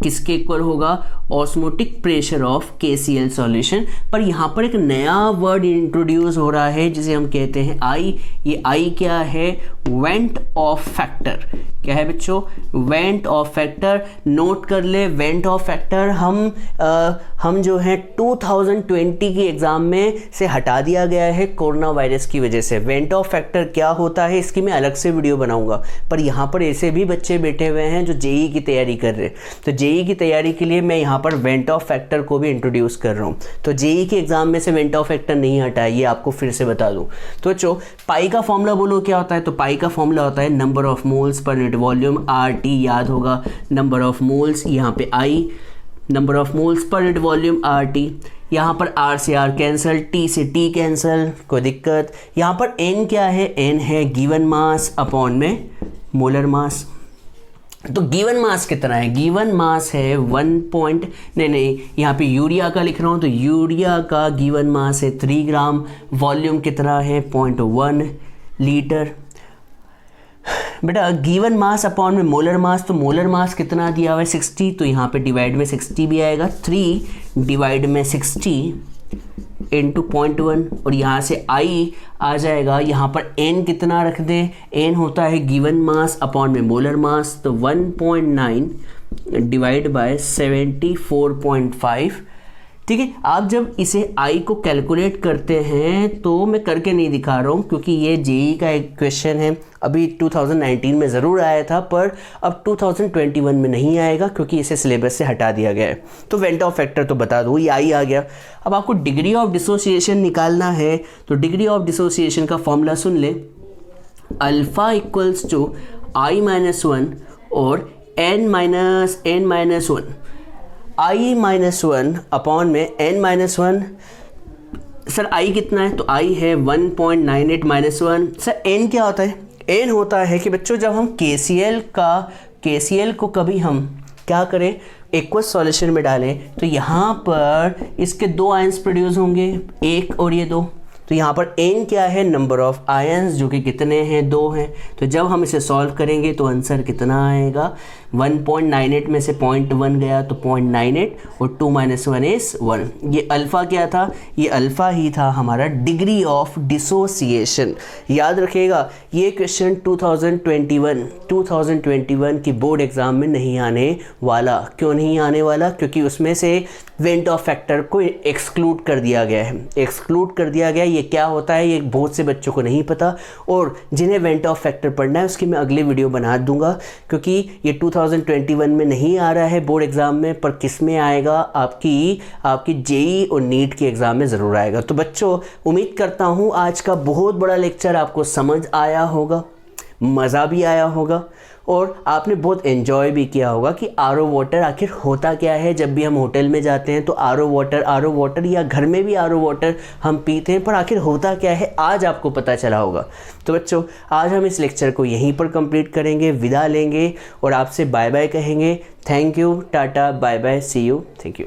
किसके इक्वल होगा? Osmotic pressure of KCl solution. पर यहाँ पर एक नया वर्ड इंट्रोड्यूस हो रहा है जिसे हम कहते हैं आई। ये आई क्या है? Went of factor. क्या है बच्चों? Went of factor. नोट कर ले, वेंट ऑफ फैक्टर हम जो है 2020 की एग्जाम में से हटा दिया गया है कोरोना वायरस की वजह से। वेंट ऑफ फैक्टर क्या होता है इसकी मैं अलग से वीडियो बनाऊंगा, पर यहाँ पर ऐसे भी बच्चे बैठे हुए हैं जो जेई की तैयारी कर रहे हैं, तो जेई की तैयारी के लिए मैं यहाँ पर वेंट ऑफ फैक्टर को भी इंट्रोड्यूस कर रहा हूँ। तो जेई के एग्जाम में से वेंट ऑफ फैक्टर नहीं हटा है, ये आपको फिर से बता दूँ। तो बच्चों पाई का फॉर्मूला बोलो क्या होता है? तो पाई का फॉर्मूला होता है नंबर ऑफ मोल्स पर यूनिट वॉल्यूम, RT याद होगा। नंबर ऑफ मोल्स यहाँ पे I, नंबर ऑफ मोल्स पर यूनिट वॉल्यूम RT। यहाँ पर R से R कैंसिल, T से T कैंसिल, कोई दिक्कत। यहाँ पर N क्या है? N है गिवन मास अपॉन में मोलर मास। तो गिवन मास कितना है? गिवन मास है नहीं यहाँ पे यूरिया का लिख रहा हूँ, तो यूरिया का गिवन मास है 3 ग्राम। वॉल्यूम कितना है? 0.1 लीटर। बेटा गिवन मास अपॉन में मोलर मास, तो मोलर मास कितना दिया हुआ है? 60, तो यहाँ पे डिवाइड में 60 भी आएगा। 3 डिवाइड में 60 इंटू 0.1 और यहाँ से I आ जाएगा। यहाँ पर N कितना रख दें? N होता है गिवन मास अपॉन में मोलर मास, तो 1.9 डिवाइड बाय 74.5। ठीक है। आप जब इसे I को कैलकुलेट करते हैं, तो मैं करके नहीं दिखा रहा हूँ क्योंकि ये जेई का एक क्वेश्चन है, अभी 2019 में ज़रूर आया था पर अब 2021 में नहीं आएगा क्योंकि इसे सिलेबस से हटा दिया गया है। तो वेंट ऑफ फैक्टर तो बता दो, ये I आ गया। अब आपको डिग्री ऑफ डिसोसिएशन निकालना है, तो डिग्री ऑफ डिसोसिएशन का फॉर्मूला सुन ले। अल्फ़ा इक्वल्स टू I-1 और n-1। i-1 अपॉन में n-1। सर i कितना है? तो i है 1.98 -1। सर n क्या होता है? n होता है कि बच्चों जब हम KCL को कभी हम क्या करें, एक्वस सॉल्यूशन में डालें तो यहाँ पर इसके 2 आयंस प्रोड्यूस होंगे, 1 और ये 2। तो यहाँ पर n क्या है? नंबर ऑफ आयंस, जो कि कितने हैं? 2 हैं। तो जब हम इसे सॉल्व करेंगे तो आंसर कितना आएगा? 1.98 में से 0.1 गया तो 0.98 और 2 - 1 इज 1। ये अल्फ़ा क्या था? ये अल्फ़ा ही था हमारा डिग्री ऑफ डिसोसिएशन। याद रखिएगा ये क्वेश्चन 2021 की बोर्ड एग्ज़ाम में नहीं आने वाला। क्यों नहीं आने वाला? क्योंकि उसमें से वेंट ऑफ फैक्टर को एक्सक्लूड कर दिया गया है। एक्सक्लूड कर दिया गया, ये क्या होता है ये बहुत से बच्चों को नहीं पता, और जिन्हें वेंट ऑफ फैक्टर पढ़ना है उसकी मैं अगले वीडियो बना दूंगा, क्योंकि ये 2021 में नहीं आ रहा है बोर्ड एग्ज़ाम में, पर किस में आएगा? आपकी जेई और नीट के एग्ज़ाम में ज़रूर आएगा। तो बच्चों उम्मीद करता हूँ आज का बहुत बड़ा लेक्चर आपको समझ आया होगा, मज़ा भी आया होगा और आपने बहुत एंजॉय भी किया होगा कि आरओ वाटर आखिर होता क्या है। जब भी हम होटल में जाते हैं तो आरओ वाटर या घर में भी आरओ वाटर हम पीते हैं, पर आखिर होता क्या है आज आपको पता चला होगा। तो बच्चों आज हम इस लेक्चर को यहीं पर कंप्लीट करेंगे, विदा लेंगे और आपसे बाय बाय कहेंगे। Thank you, tata, bye bye, see you, thank you.